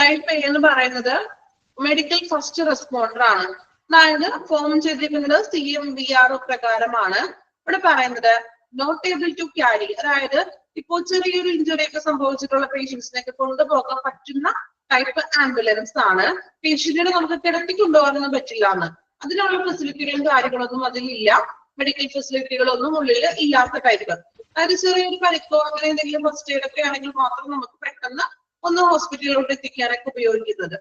ടൈപ്പ് എ എന്ന് പറയുന്നത് മെഡിക്കൽ ഫസ്റ്റ് റെസ്പോണ്ടർ ആണ്. അതായത് ഫോം ചെയ്തിരിക്കുന്നത് CMVR പ്രകാരമാണ്. ഇവിടെ പറയുന്നത് നോട്ട് ഏബിൾ ടു ക്യാരി, അതായത് ഇപ്പോൾ ചെറിയൊരു ഇഞ്ചുറി ഒക്കെ സംഭവിച്ചിട്ടുള്ള പേഷ്യൻസിനൊക്കെ കൊണ്ടുപോകാൻ പറ്റുന്ന ടൈപ്പ് ആംബുലൻസ് ആണ്. പേഷ്യന്റിനെ നമുക്ക് കിടത്തി കൊണ്ടുപോകാനൊന്നും പറ്റില്ല എന്ന്, അതിനുള്ള ഫെസിലിറ്റികളും കാര്യങ്ങളൊന്നും അതിലില്ല. മെഡിക്കൽ ഫെസിലിറ്റികളൊന്നും ഉള്ളിൽ ഇല്ലാത്ത ടൈപ്പ്. അതായത് ചെറിയൊരു പരിക്കോ അങ്ങനെ എന്തെങ്കിലും ഫസ്റ്റ് എയ്ഡ് ഒക്കെ ആണെങ്കിൽ മാത്രം നമുക്ക് പെട്ടെന്ന് ഒന്ന് ഹോസ്പിറ്റലിലോട്ട് എത്തിക്കാനൊക്കെ ഉപയോഗിക്കുന്നത്.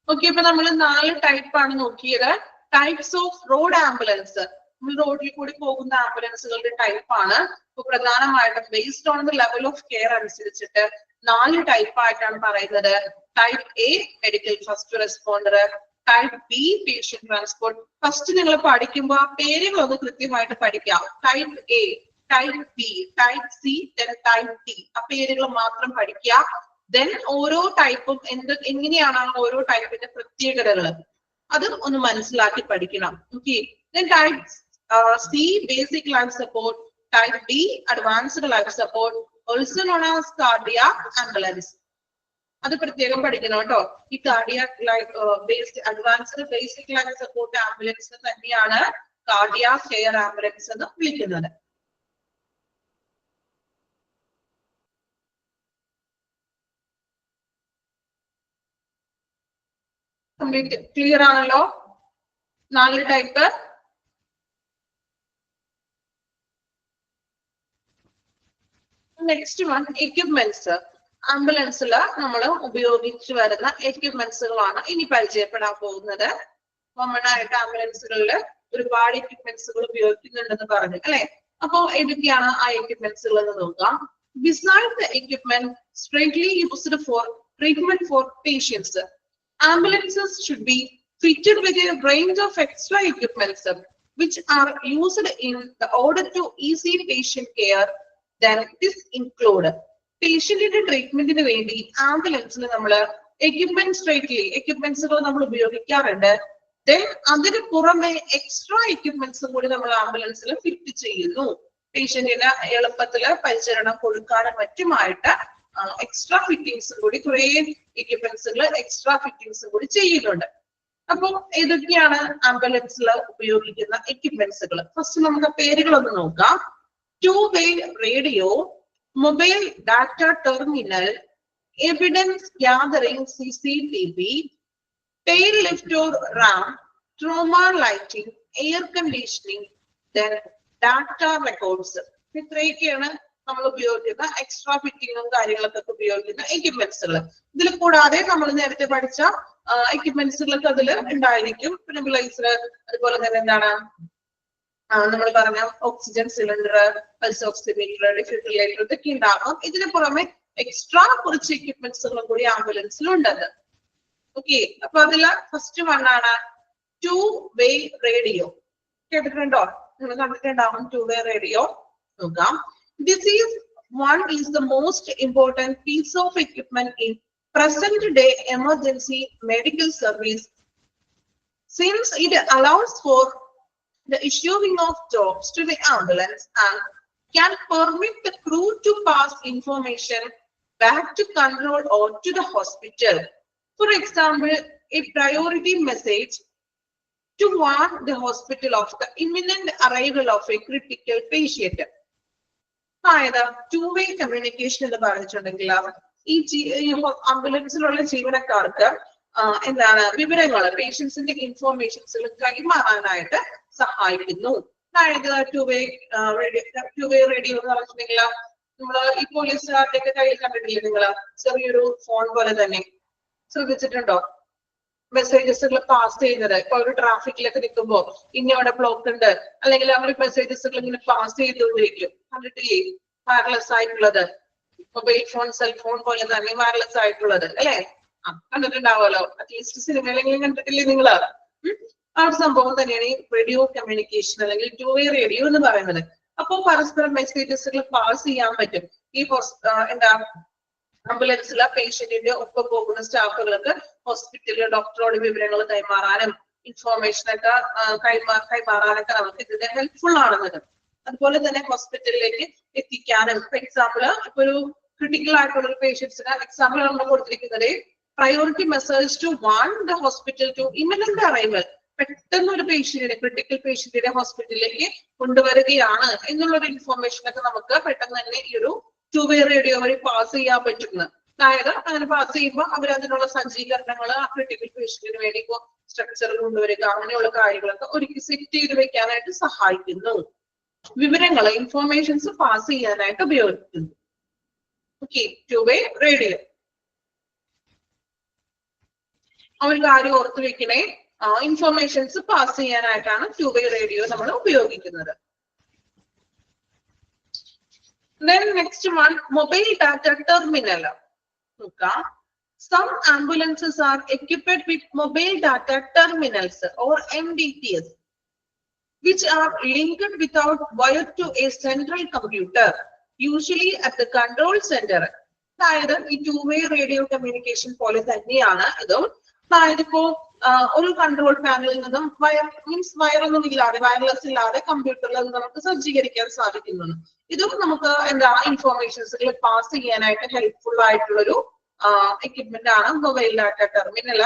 ഓക്കെ, ഇപ്പൊ നമ്മൾ 4 ടൈപ്പ് ആണ് നോക്കിയത്. ടൈപ്സ് ഓഫ് റോഡ് ആംബുലൻസ്, നമ്മൾ റോഡിൽ കൂടി പോകുന്ന ആംബുലൻസുകളുടെ ടൈപ്പ് ആണ്. ഇപ്പൊ പ്രധാനമായിട്ടും based on the level of care അനുസരിച്ചിട്ട് 4 ടൈപ്പ് ആയിട്ടാണ് പറയുന്നത്. Type A medical first responder, type B patient transport. First നിങ്ങൾ പഠിക്കുമ്പോൾ ആ പേരുകളൊന്ന് കൃത്യമായിട്ട് പഠിക്കാം. Type A, type B, type C, type D. ആ പേരുകൾ മാത്രം പഠിക്കുക. ദെൻ ഓരോ ടൈപ്പും എങ്ങനെയാണ് ഓരോ ടൈപ്പിന്റെ പ്രത്യേകതകൾ അത് ഒന്ന് മനസ്സിലാക്കി പഠിക്കണം. Okay, type C basic life support, type D advanced life support, also known as cardiac ambulance. അത് പ്രത്യേകം പഠിക്കണം കേട്ടോ. ഈ cardiac based advanced basic life support ambulance തന്നെയാണ് കാർഡിയാക് കെയർ ആംബുലൻസ് എന്ന് വിളിക്കുന്നത്. കംപ്ലീറ്റ് ക്ലിയർ ആണല്ലോ 4 ടൈപ്പ്. Next one equipments. ആംബുലൻസിൽ നമ്മൾ ഉപയോഗിച്ചു വരുന്ന എക്യുപ്മെന്റ്സുകളാണ് ഇനി പരിചയപ്പെടാൻ പോകുന്നത്. കോമൺ ആയിട്ട് ആംബുലൻസുകളിൽ ഒരുപാട് എക്യുപ്മെന്റ്സുകൾ ഉപയോഗിക്കുന്നുണ്ടെന്ന് പറഞ്ഞു അല്ലെ. അപ്പൊ ഏതൊക്കെയാണ് ആ എക്യുപ്മെന്റ്സുകൾ എന്ന് നോക്കാം. Beside the equipment strictly used for treatment for patients, ambulances should be fitted with a range of extra equipments which are used in the order to easy patient care. Then this include പേഷ്യന്റിന്റെ ട്രീറ്റ്മെന്റിന് വേണ്ടി ആംബുലൻസിൽ നമ്മൾ എക്യുപ്മെന്റ്സുകൾ നമ്മൾ ഉപയോഗിക്കാറുണ്ട്. Then അതിന് പുറമെ extra എക്യുപ്മെന്റ്സും കൂടി നമ്മൾ ആംബുലൻസിൽ ഫിറ്റ് ചെയ്യുന്നു. പേഷ്യന്റിന് എളുപ്പത്തില് പരിചരണം കൊടുക്കാനും മറ്റുമായിട്ട് എക്സ്ട്രാ ഫിറ്റിംഗ്സും കൂടി കുറെ എക്യുപ്മെന്റ്സുകൾ എക്സ്ട്രാ ഫിറ്റിംഗ്സും കൂടി ചെയ്യുന്നുണ്ട്. അപ്പൊ ഏതൊക്കെയാണ് ആംബുലൻസിൽ ഉപയോഗിക്കുന്ന എക്യുപ്മെന്റ്സുകൾ? ഫസ്റ്റ് നമുക്ക് പേരുകളൊന്ന് നോക്കാം. 2-way radio, mobile data terminal, evidence gathering CCTV, tail lift or ram, trauma lighting, air conditioning, then data records. ഇത്രയൊക്കെയാണ് നമ്മൾ ഉപയോഗിക്കുന്ന എക്സ്ട്രാ ഫിറ്റിങ്ങും കാര്യങ്ങളൊക്കെ ഉപയോഗിക്കുന്ന എക്യുപ്മെന്റ്സുകൾ. ഇതിൽ കൂടാതെ നമ്മൾ നേരത്തെ പഠിച്ച എക്യുപ്മെന്റ്സുകളൊക്കെ അതിൽ ഉണ്ടായിരിക്കും. നെബുലൈസർ, അതുപോലെ തന്നെ എന്താണ് നമ്മൾ പറഞ്ഞ oxygen cylinder, pulse oximeter, defibrillator ഇതൊക്കെ ഉണ്ടാകും. ഇതിന് പുറമെ എക്സ്ട്രാ കുറച്ച് എക്യുപ്മെന്റ്സുകളും കൂടി ആംബുലൻസിൽ ഉണ്ടത്. ഓക്കെ, അപ്പൊ അതില് ഫസ്റ്റ് വൺ ആണ് 2-way റേഡിയോ. കേട്ടിട്ടുണ്ടോ? നിങ്ങൾ കണ്ടിട്ടുണ്ടാവും 2-way റേഡിയോ. നോക്കാം. This is the most important piece of equipment in present day emergency medical service, since it allows for the issuing of jobs to the ambulance and can permit the crew to pass information back to control or to the hospital. For example, a priority message to warn the hospital of the imminent arrival of a critical patient. അതായത് 2-way communication എന്ന് പറഞ്ഞിട്ടുണ്ടെങ്കിൽ ഈ ആംബുലൻസിലുള്ള ജീവനക്കാർക്ക് എന്താണ് വിവരങ്ങൾ, പേഷ്യൻസിന്റെ ഇൻഫോർമേഷൻസുകൾ കൈമാറാനായിട്ട് സഹായിക്കുന്നു. അതായത് 2-way radio എന്ന് പറഞ്ഞിട്ടുണ്ടെങ്കിൽ നമ്മള് ഈ പോലീസുകാരുടെ ഒക്കെ കയ്യിൽ കണ്ടിട്ടില്ലേ നിങ്ങള്? ചെറിയൊരു ഫോൺ പോലെ തന്നെ. ശ്രദ്ധിച്ചിട്ടുണ്ടോ? മെസ്സേജസുകൾ പാസ് ചെയ്യുന്നത്. ഇപ്പൊ ഒരു ട്രാഫിക്കിലൊക്കെ നിൽക്കുമ്പോ ഇനി അവിടെ ബ്ലോക്ക് ഉണ്ട്, അല്ലെങ്കിൽ അവർ മെസ്സേജസുകൾ ഇങ്ങനെ പാസ് ചെയ്തുകൊണ്ടിരിക്കും. കണ്ടിട്ടില്ലേ? വയർലെസ് ആയിട്ടുള്ളത്, മൊബൈൽ ഫോൺ, സെൽഫോൺ പോലെ തന്നെ വയർലെസ് ആയിട്ടുള്ളത് അല്ലെ? കണ്ടിട്ടുണ്ടാവുമല്ലോ. അറ്റ്ലീസ്റ്റ് സിനിമയിലെങ്കിലും കണ്ടിട്ടില്ലേ നിങ്ങള്? ആ ഒരു സംഭവം തന്നെയാണ് ഈ റേഡിയോ കമ്മ്യൂണിക്കേഷൻ അല്ലെങ്കിൽ 2-way റേഡിയോ എന്ന് പറയുന്നത്. അപ്പൊ പരസ്പരം മെസ്സേജസുകൾ പാസ് ചെയ്യാൻ പറ്റും. ഈ എന്താ ആംബുലൻസിലെ പേഷ്യന്റിന്റെ ഒപ്പം പോകുന്ന സ്റ്റാഫുകൾക്ക് ഹോസ്പിറ്റലിലെ ഡോക്ടറോട് വിവരങ്ങൾ കൈമാറാനും ഇൻഫോർമേഷൻ ഒക്കെ കൈമാറാനൊക്കെ നമുക്ക് ഇതിന്റെ ഹെൽപ്ഫുൾ ആണെന്നത്. അതുപോലെ തന്നെ ഹോസ്പിറ്റലിലേക്ക് എത്തിക്കാനും. ഫോർ എക്സാമ്പിൾ, ഇപ്പൊ ഒരു ക്രിട്ടിക്കൽ ആയിട്ടുള്ള ഒരു പേഷ്യൻസിന് എക്സാമ്പിൾ നമ്മൾ കൊടുത്തിരിക്കുന്നത് priority message to warn the hospital to imminent arrival. പെട്ടെന്ന് ഒരു പേഷ്യന്റിനെ, ക്രിട്ടിക്കൽ പേഷ്യന്റിനെ ഹോസ്പിറ്റലിലേക്ക് കൊണ്ടുവരികയാണ് എന്നുള്ള ഒരു ഇൻഫോർമേഷൻ ഒക്കെ നമുക്ക് പെട്ടെന്ന് തന്നെ ഈ ഒരു 2-way റേഡിയോ വഴി പാസ് ചെയ്യാൻ പറ്റുന്നു. അതായത് അങ്ങനെ പാസ് ചെയ്യുമ്പോൾ അവർ അതിനുള്ള സജ്ജീകരണങ്ങൾ ആ ക്രിട്ടിക്കൽ പേഷ്യന്റിന് വേണ്ടി ഇപ്പോൾ സ്ട്രക്ചർ കൊണ്ടുവരിക, അങ്ങനെയുള്ള കാര്യങ്ങളൊക്കെ ഒരുക്കി സെറ്റ് ചെയ്ത് വെക്കാനായിട്ട് സഹായിക്കുന്നു. വിവരങ്ങൾ, ഇൻഫോർമേഷൻസ് പാസ് ചെയ്യാനായിട്ട് ഉപയോഗിക്കുന്നു. Okay, 2-way radio. ആ ഒരു കാര്യം ഓർത്ത് വെക്കണേ. ഇൻഫർമേഷൻസ് പാസ് ചെയ്യാനായിട്ടാണ് ടു-വേ റേഡിയോ നമ്മൾ ഉപയോഗിക്കുന്നത്. Then next one, mobile data terminal. നോക്കാം. Some ambulances are equipped with mobile data terminals or MDTs, which are linked without wire to a central computer, usually at the control center. അതായത് ഈ two way radio communication പോലെ തന്നെയാണ് ഇതും. അതായത് ഇപ്പോ ഒരു control പാനലിൽ നിന്നും വയറൊന്നും ഇല്ലാതെ, വയർലെസ് ഇല്ലാതെ കമ്പ്യൂട്ടറിൽ അത് നമുക്ക് സജ്ജീകരിക്കാൻ സാധിക്കുന്നതാണ്. ഇതും നമുക്ക് എന്താണ് ഇൻഫോർമേഷൻസുകൾ പാസ് ചെയ്യാനായിട്ട് ഹെൽപ്ഫുൾ ആയിട്ടുള്ളൊരു equipment ആണ് mobile data terminal.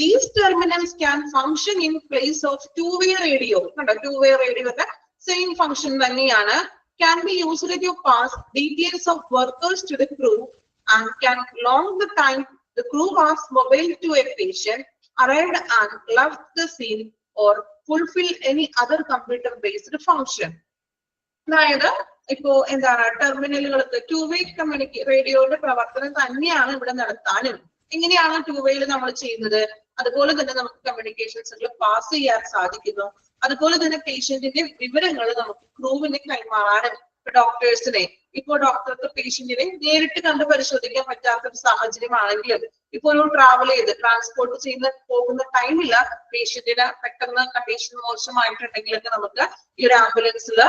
These terminals can function in place of two-way radio. Two-way radio same function തന്നെയാണ്. Can be used to pass details of workers to the crew and can long the time the crew was mobile to a patient, arrived and left the scene or fulfill any other computer based function. അതായത് ഇപ്പോ എന്താണ് ടെർമിനലുകൾക്ക് two way റേഡിയോയുടെ പ്രവർത്തനം തന്നെയാണ് ഇവിടെ നടത്താനും. എങ്ങനെയാണ് ടു-വേയിൽ നമ്മൾ ചെയ്യുന്നത്, അതുപോലെ തന്നെ നമുക്ക് കമ്മ്യൂണിക്കേഷൻസുകൾ പാസ് ചെയ്യാൻ സാധിക്കുന്നു. അതുപോലെ തന്നെ പേഷ്യന്റിന്റെ വിവരങ്ങൾ നമുക്ക് ക്രൂവിനെ കൈമാറാനും. ഡോക്ടേഴ്സിനെ ഇപ്പോ ഡോക്ടർക്ക് പേഷ്യന്റിനെ നേരിട്ട് കണ്ട് പരിശോധിക്കാൻ പറ്റാത്ത ഒരു സാഹചര്യമാണെങ്കിലും ഇപ്പൊ ഒരു ട്രാവൽ ചെയ്ത് ട്രാൻസ്പോർട്ട് പോകുന്ന ടൈമില്ല, പേഷ്യന്റിന് പെട്ടെന്ന് കണ്ടീഷൻ മോശമായിട്ടുണ്ടെങ്കിലൊക്കെ നമുക്ക് ഈ ഒരു ആംബുലൻസിൽ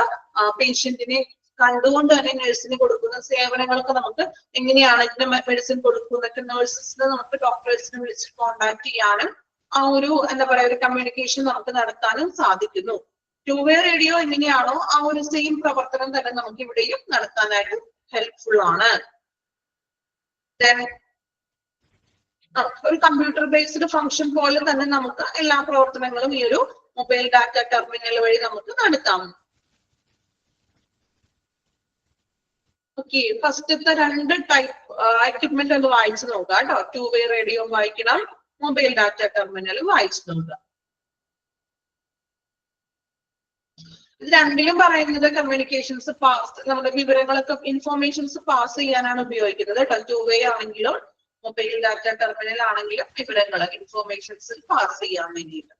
പേഷ്യന്റിനെ കണ്ടുകൊണ്ട് തന്നെ നഴ്സിന് കൊടുക്കുന്ന സേവനങ്ങളൊക്കെ നമുക്ക് എങ്ങനെയാണ് ഇതിന്റെ മെഡിസിൻ കൊടുക്കുന്നതൊക്കെ നഴ്സസിന് നമുക്ക് ഡോക്ടേഴ്സിനെ വിളിച്ച് കോണ്ടാക്ട് ചെയ്യാനും ആ ഒരു എന്താ പറയാ ഒരു കമ്മ്യൂണിക്കേഷൻ നമുക്ക് നടത്താനും സാധിക്കുന്നു. ടു-വേ റേഡിയോ എങ്ങനെയാണോ ആ ഒരു സെയിം പ്രവർത്തനം തന്നെ നമുക്ക് ഇവിടെയും നടത്താനായിട്ട് ഹെൽപ്ഫുൾ ആണ്. ഒരു കമ്പ്യൂട്ടർ ബേസ്ഡ് ഫംഗ്ഷൻ പോലെ തന്നെ നമുക്ക് എല്ലാ പ്രവർത്തനങ്ങളും ഈ ഒരു മൊബൈൽ ഡാറ്റ ടെർമിനൽ വഴി നമുക്ക് നടത്താം. ഓക്കെ, ഫസ്റ്റത്തെ രണ്ട് ടൈപ്പ് എക്വിപ്മെന്റ് ഒന്ന് വായിച്ചു നോക്കാം കേട്ടോ. ടു-വേ റേഡിയോ വായിക്കണം, മൊബൈൽ ഡാറ്റ ടെർമിനലും വായിച്ചു നോക്കാം. ഇത് രണ്ടിലും പറയുന്നത് കമ്മ്യൂണിക്കേഷൻസ് പാസ്, നമ്മുടെ വിവരങ്ങളൊക്കെ ഇൻഫോർമേഷൻസ് പാസ് ചെയ്യാനാണ് ഉപയോഗിക്കുന്നത് കേട്ടോ. ടു-വേ ആണെങ്കിലും മൊബൈൽ ഡാറ്റ ടെർമിനൽ ആണെങ്കിലും വിവരങ്ങൾ ഇൻഫോർമേഷൻസ് പാസ് ചെയ്യാൻ വേണ്ടിയിട്ട്.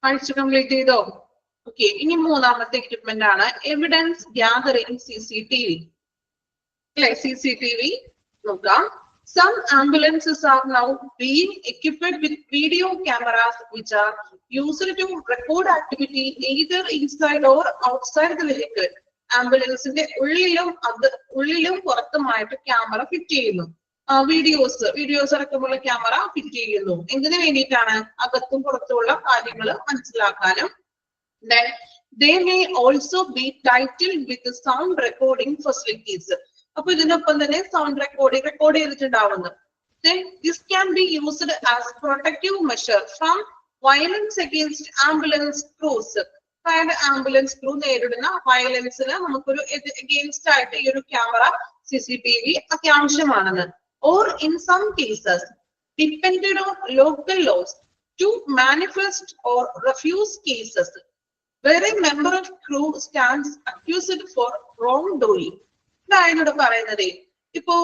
പഠിച്ചു കംപ്ലീറ്റ് ചെയ്തോ? ഓക്കെ, ഇനി മൂന്നാമത്തെ എക്വിപ്മെന്റ് ആണ് എവിഡൻസ് ഗ്യാതറിംഗ് CCTV. അല്ലെ, CCTV നോക്കാം. Some ambulances are now being equipped with video cameras which are used to record activity either inside or outside the vehicle. ആംബുലൻസിന്റെ ഉള്ളിലും പുറത്തുമായിട്ട് ക്യാമറ ഫിറ്റ് ചെയ്യുന്നു. വീഡിയോസ് അടക്കമുള്ള camera fit ചെയ്യുന്നു. എന്തിനു വേണ്ടിയിട്ടാണ്? അകത്തും പുറത്തുമുള്ള കാര്യങ്ങൾ മനസ്സിലാക്കാനും. Then they may also be titled with the sound recording facilities. അപ്പൊ ഇതിനൊപ്പം തന്നെ സൗണ്ട് റെക്കോർഡ് ചെയ്തിട്ടുണ്ടാവുന്നു. Then this can be used as protective measure from violence against ambulance crews. അതായത് ആംബുലൻസ് ക്രൂ നേരിടുന്ന വയലൻസിന് നമുക്കൊരു എഗെയിൻസ്റ്റ് ആയിട്ട് ഈ ഒരു ക്യാമറ CCTV അത്യാവശ്യമാണെന്ന്. Or in some cases depended on local laws to manifest or refuse cases where a member of crew stands accused for wrongdoing. ഇതായത് പറയുന്നത് ഇപ്പോ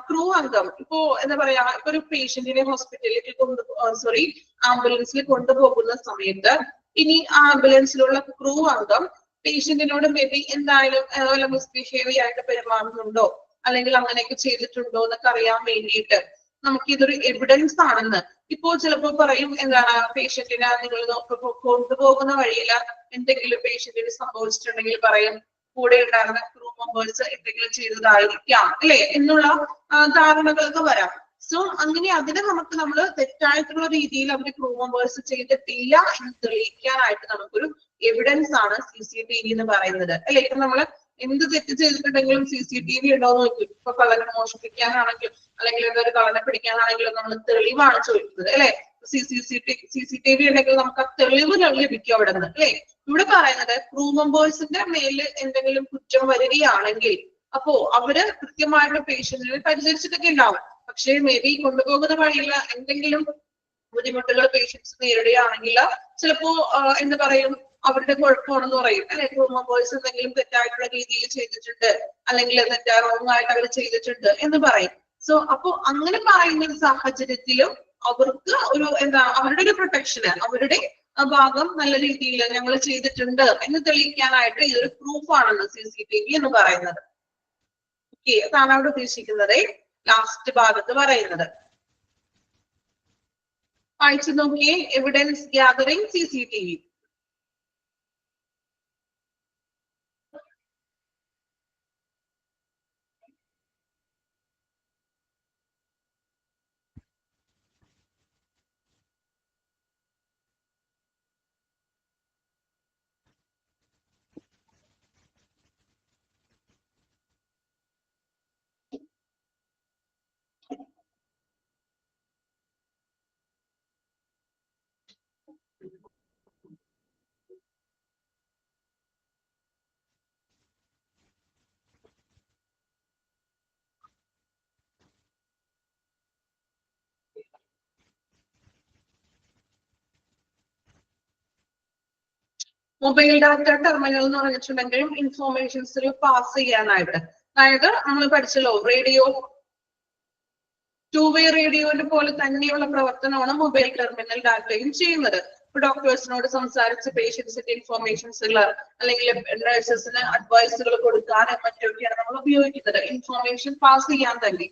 ക്രൂ അംഗം ഇപ്പോ എന്താ പറയാ ഇപ്പൊ ഒരു പേഷ്യന്റിനെ ഹോസ്പിറ്റലിലേക്ക് ആംബുലൻസിൽ കൊണ്ടുപോകുന്ന സമയത്ത് ഇനി ആംബുലൻസിലുള്ള ക്രൂ അംഗം പേഷ്യന്റിനോട് മേ ബി എന്തായാലും മിസ്ബിഹേവ് ആയിട്ട് പെരുമാറുന്നുണ്ടോ അല്ലെങ്കിൽ അങ്ങനെയൊക്കെ ചെയ്തിട്ടുണ്ടോ എന്നൊക്കെ അറിയാൻ വേണ്ടിയിട്ട് നമുക്ക് ഇതൊരു എവിഡൻസ് ആണെന്ന്. ഇപ്പോ ചിലപ്പോ പറയും എന്താണ് പേഷ്യന്റിനെ നിങ്ങൾ കൊണ്ടുപോകുന്ന വഴിയിൽ എന്തെങ്കിലും പേഷ്യന്റിന് സംഭവിച്ചിട്ടുണ്ടെങ്കിൽ പറയും കൂടെ ഉണ്ടായിരുന്ന ക്രൂ മെമ്പേഴ്സ് എന്തെങ്കിലും ചെയ്തതായിരിക്കാം അല്ലെ എന്നുള്ള ധാരണകളൊക്കെ വരാം. സോ അങ്ങനെ അതിനെ നമ്മൾ തെറ്റായിട്ടുള്ള രീതിയിൽ അവര് ക്രൂ മെമ്പേഴ്സ് ചെയ്തിട്ടില്ല എന്ന് തെളിയിക്കാനായിട്ട് നമുക്കൊരു എവിഡൻസ് ആണ് CCTV എന്ന് പറയുന്നത് അല്ലെ. ഇപ്പൊ നമ്മള് എന്ത് തെറ്റ് ചെയ്തിട്ടുണ്ടെങ്കിലും CCTV ഉണ്ടോ എന്ന് നോക്കും. ഇപ്പൊ കള്ളനെ മോഷ്ടിക്കാനാണെങ്കിലും അല്ലെങ്കിൽ എന്തൊരു കള്ളനെ പിടിക്കാനാണെങ്കിലും നമ്മൾ തെളിവാണ് ചോദിക്കുന്നത് അല്ലെ. CCTV ഉണ്ടെങ്കിൽ നമുക്ക് ആ തെളിവ് ലഭിക്കും അവിടെ നിന്ന് അല്ലെ. ഇവിടെ പറയുന്നത് ക്രൂ മെമ്പേഴ്സിന്റെ മേലിൽ എന്തെങ്കിലും കുറ്റം വരികയാണെങ്കിൽ അപ്പോ അവര് കൃത്യമായിട്ട് പേഷ്യന്റിനെ പരിചരിച്ചിട്ടൊക്കെ ഉണ്ടാവും. പക്ഷേ മേ ബി കൊണ്ടുപോകുന്ന വഴിയിൽ എന്തെങ്കിലും ബുദ്ധിമുട്ടുകൾ പേഷ്യൻസ് നേരിടുകയാണെങ്കിൽ ചിലപ്പോ എന്താ പറയും അവരുടെ കുഴപ്പമാണെന്ന് പറയും അല്ലെ. ക്രൂ മെമ്പേഴ്സ് എന്തെങ്കിലും തെറ്റായിട്ടുള്ള രീതിയിൽ ചെയ്തിട്ടുണ്ട് അല്ലെങ്കിൽ റോങ് ആയിട്ട് അവർ ചെയ്തിട്ടുണ്ട് എന്ന് പറയും. സോ അപ്പോ അങ്ങനെ പറയുന്ന ഒരു സാഹചര്യത്തിലും അവർക്ക് ഒരു അവരുടെ ഒരു പ്രൊട്ടക്ഷന് അവരുടെ ഭാഗം നല്ല രീതിയിൽ ഞങ്ങൾ ചെയ്തിട്ടുണ്ട് എന്ന് തെളിയിക്കാനായിട്ട് ഇതൊരു പ്രൂഫ് ആണെന്ന് CCTV എന്ന് പറയുന്നത്. ഓക്കെ, അതാണ് അവിടെ ഉദ്ദേശിക്കുന്നത് ലാസ്റ്റ് ഭാഗത്ത് പറയുന്നത്. വായിച്ചു നോക്കിയേ, evidence gathering CCTV. Mobile data terminal എന്ന് പറഞ്ഞിട്ടുണ്ടെങ്കിലും ഇൻഫോർമേഷൻസ് പാസ് ചെയ്യാനായിട്ട്, അതായത് നമ്മൾ പഠിച്ചല്ലോ റേഡിയോ, ടു വേ റേഡിയോന്റെ പോലെ തന്നെയുള്ള പ്രവർത്തനമാണ് മൊബൈൽ ടെർമിനൽ ഡാറ്റയും ചെയ്യുന്നത്. ഇപ്പൊ ഡോക്ടേഴ്സിനോട് സംസാരിച്ച് പേഷ്യൻസിന്റെ ഇൻഫോർമേഷൻസുകൾ അല്ലെങ്കിൽ നഴ്സസിന് അഡ്വൈസുകൾ കൊടുക്കാനും മറ്റൊക്കെയാണ് നമ്മൾ ഉപയോഗിക്കുന്നത്, ഇൻഫോർമേഷൻ പാസ് ചെയ്യാൻ തന്നെ.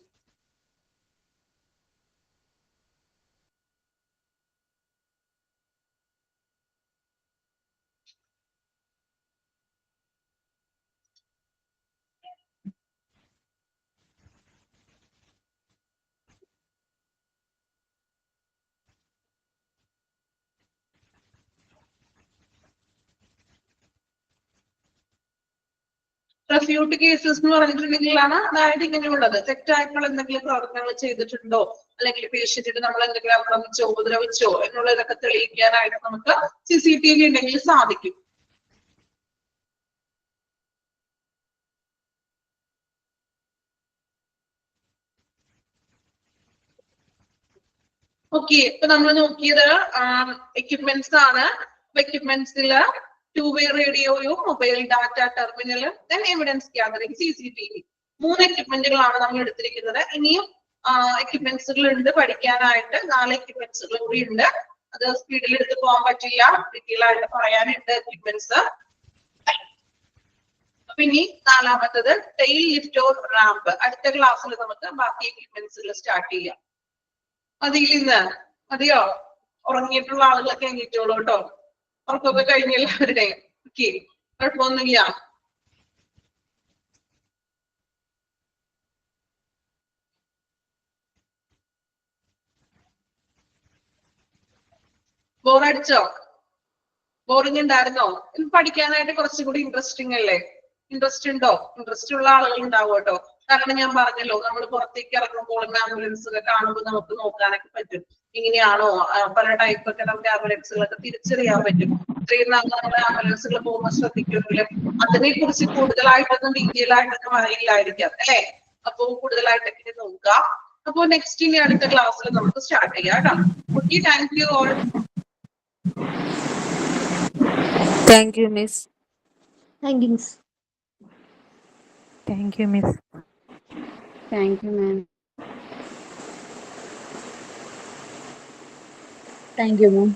റെഫ്യൂട്ട് കേസസ് എന്ന് പറഞ്ഞിട്ടുണ്ടെങ്കിലാണ് അതായത് ഇങ്ങനെയുള്ളത് തെറ്റായിട്ടുള്ള എന്തെങ്കിലും പ്രവർത്തനങ്ങൾ ചെയ്തിട്ടുണ്ടോ അല്ലെങ്കിൽ പേഷ്യന്റിന് നമ്മൾ എന്തെങ്കിലും ആക്രമിച്ചോ ഉപദ്രവിച്ചോ എന്നുള്ളതൊക്കെ തെളിയിക്കാനായിട്ട് നമുക്ക് CCTV ഉണ്ടെങ്കിൽ സാധിക്കും. ഓക്കെ, ഇപ്പൊ നമ്മൾ നോക്കിയത് എക്യുപ്മെന്റ്സ് ആണ്. എക്യുപ്മെന്റ്സിൽ ടു വേ റേഡിയോയും മൊബൈൽ ഡാറ്റ ടെർമിനലും ദെൻ എവിഡൻസ് ഗ്യാതറിംഗ് CCTV, 3 എക്യുപ്മെന്റുകളാണ് നമ്മൾ എടുത്തിരിക്കുന്നത്. ഇനിയും എക്യുപ്മെന്റ്സുകൾ ഉണ്ട് പഠിക്കാനായിട്ട്, 4 എക്യുപ്മെന്റ്സുകൾ കൂടി ഉണ്ട്. അത് സ്പീഡിൽ എടുത്ത് പോകാൻ പറ്റില്ല, ഡീറ്റെയിൽ ആയിട്ട് പറയാനുണ്ട് എക്യുപ്മെന്റ്സ്. അപ്പൊ ഇനി 4ാമത്തത് ടെയിൽ ലിഫ്റ്റ് ഓർ റാമ്പ്. അടുത്ത ക്ലാസ്സിൽ നമുക്ക് ബാക്കി എക്യുപ്മെന്റ്സുകൾ സ്റ്റാർട്ട് ചെയ്യാം. മതിയോ? ഉറങ്ങിയിട്ടുള്ള ആളുകളൊക്കെ എണീറ്റോളൂ കേട്ടോ. ഉറക്കൊക്കെ കഴിഞ്ഞ എല്ലാവരുടെയും. ഓക്കെ, കുഴപ്പമൊന്നുമില്ല. ബോറടിച്ചോ? ബോറിംഗ് ഉണ്ടായിരുന്നോ? പഠിക്കാനായിട്ട് കുറച്ചുകൂടി ഇൻട്രസ്റ്റിംഗ് അല്ലേ? ഇൻട്രസ്റ്റ് ഉണ്ടോ? ഇൻട്രസ്റ്റ് ഉള്ള ആളുകൾ ഉണ്ടാവും കേട്ടോ. കാരണം ഞാൻ പറഞ്ഞല്ലോ, നമ്മൾ പുറത്തേക്ക് ഇറങ്ങുമ്പോൾ ആംബുലൻസ് ഒക്കെ കാണുമ്പോൾ നമുക്ക് നോക്കാനൊക്കെ പറ്റും. ഇങ്ങനെയാണോ, പല ടൈപ്പ് ഒക്കെ നമുക്ക് ആംബുലൻസുകളൊക്കെ തിരിച്ചറിയാൻ പറ്റും. ഇത്രയും നാൾ നമ്മുടെ ആംബുലൻസുകൾ പോകുമ്പോൾ ശ്രദ്ധിക്കുമെങ്കിലും അതിനെ കുറിച്ച് കൂടുതലായിട്ടൊന്നും ഡീറ്റെയിൽ ആയിട്ടൊന്നും അറിയില്ലായിരിക്കാം അല്ലെ. അപ്പൊ കൂടുതലായിട്ടൊക്കെ നോക്കാം. അപ്പൊ നെക്സ്റ്റ് ഇനി അടുത്ത ക്ലാസ്സിൽ നമുക്ക് സ്റ്റാർട്ട് ചെയ്യാം കേട്ടോ. Okay, thank you all. Thank you, Miss. Thank you, Miss. Thank you, Miss. Thank you, ma'am. Thank you, ma'am.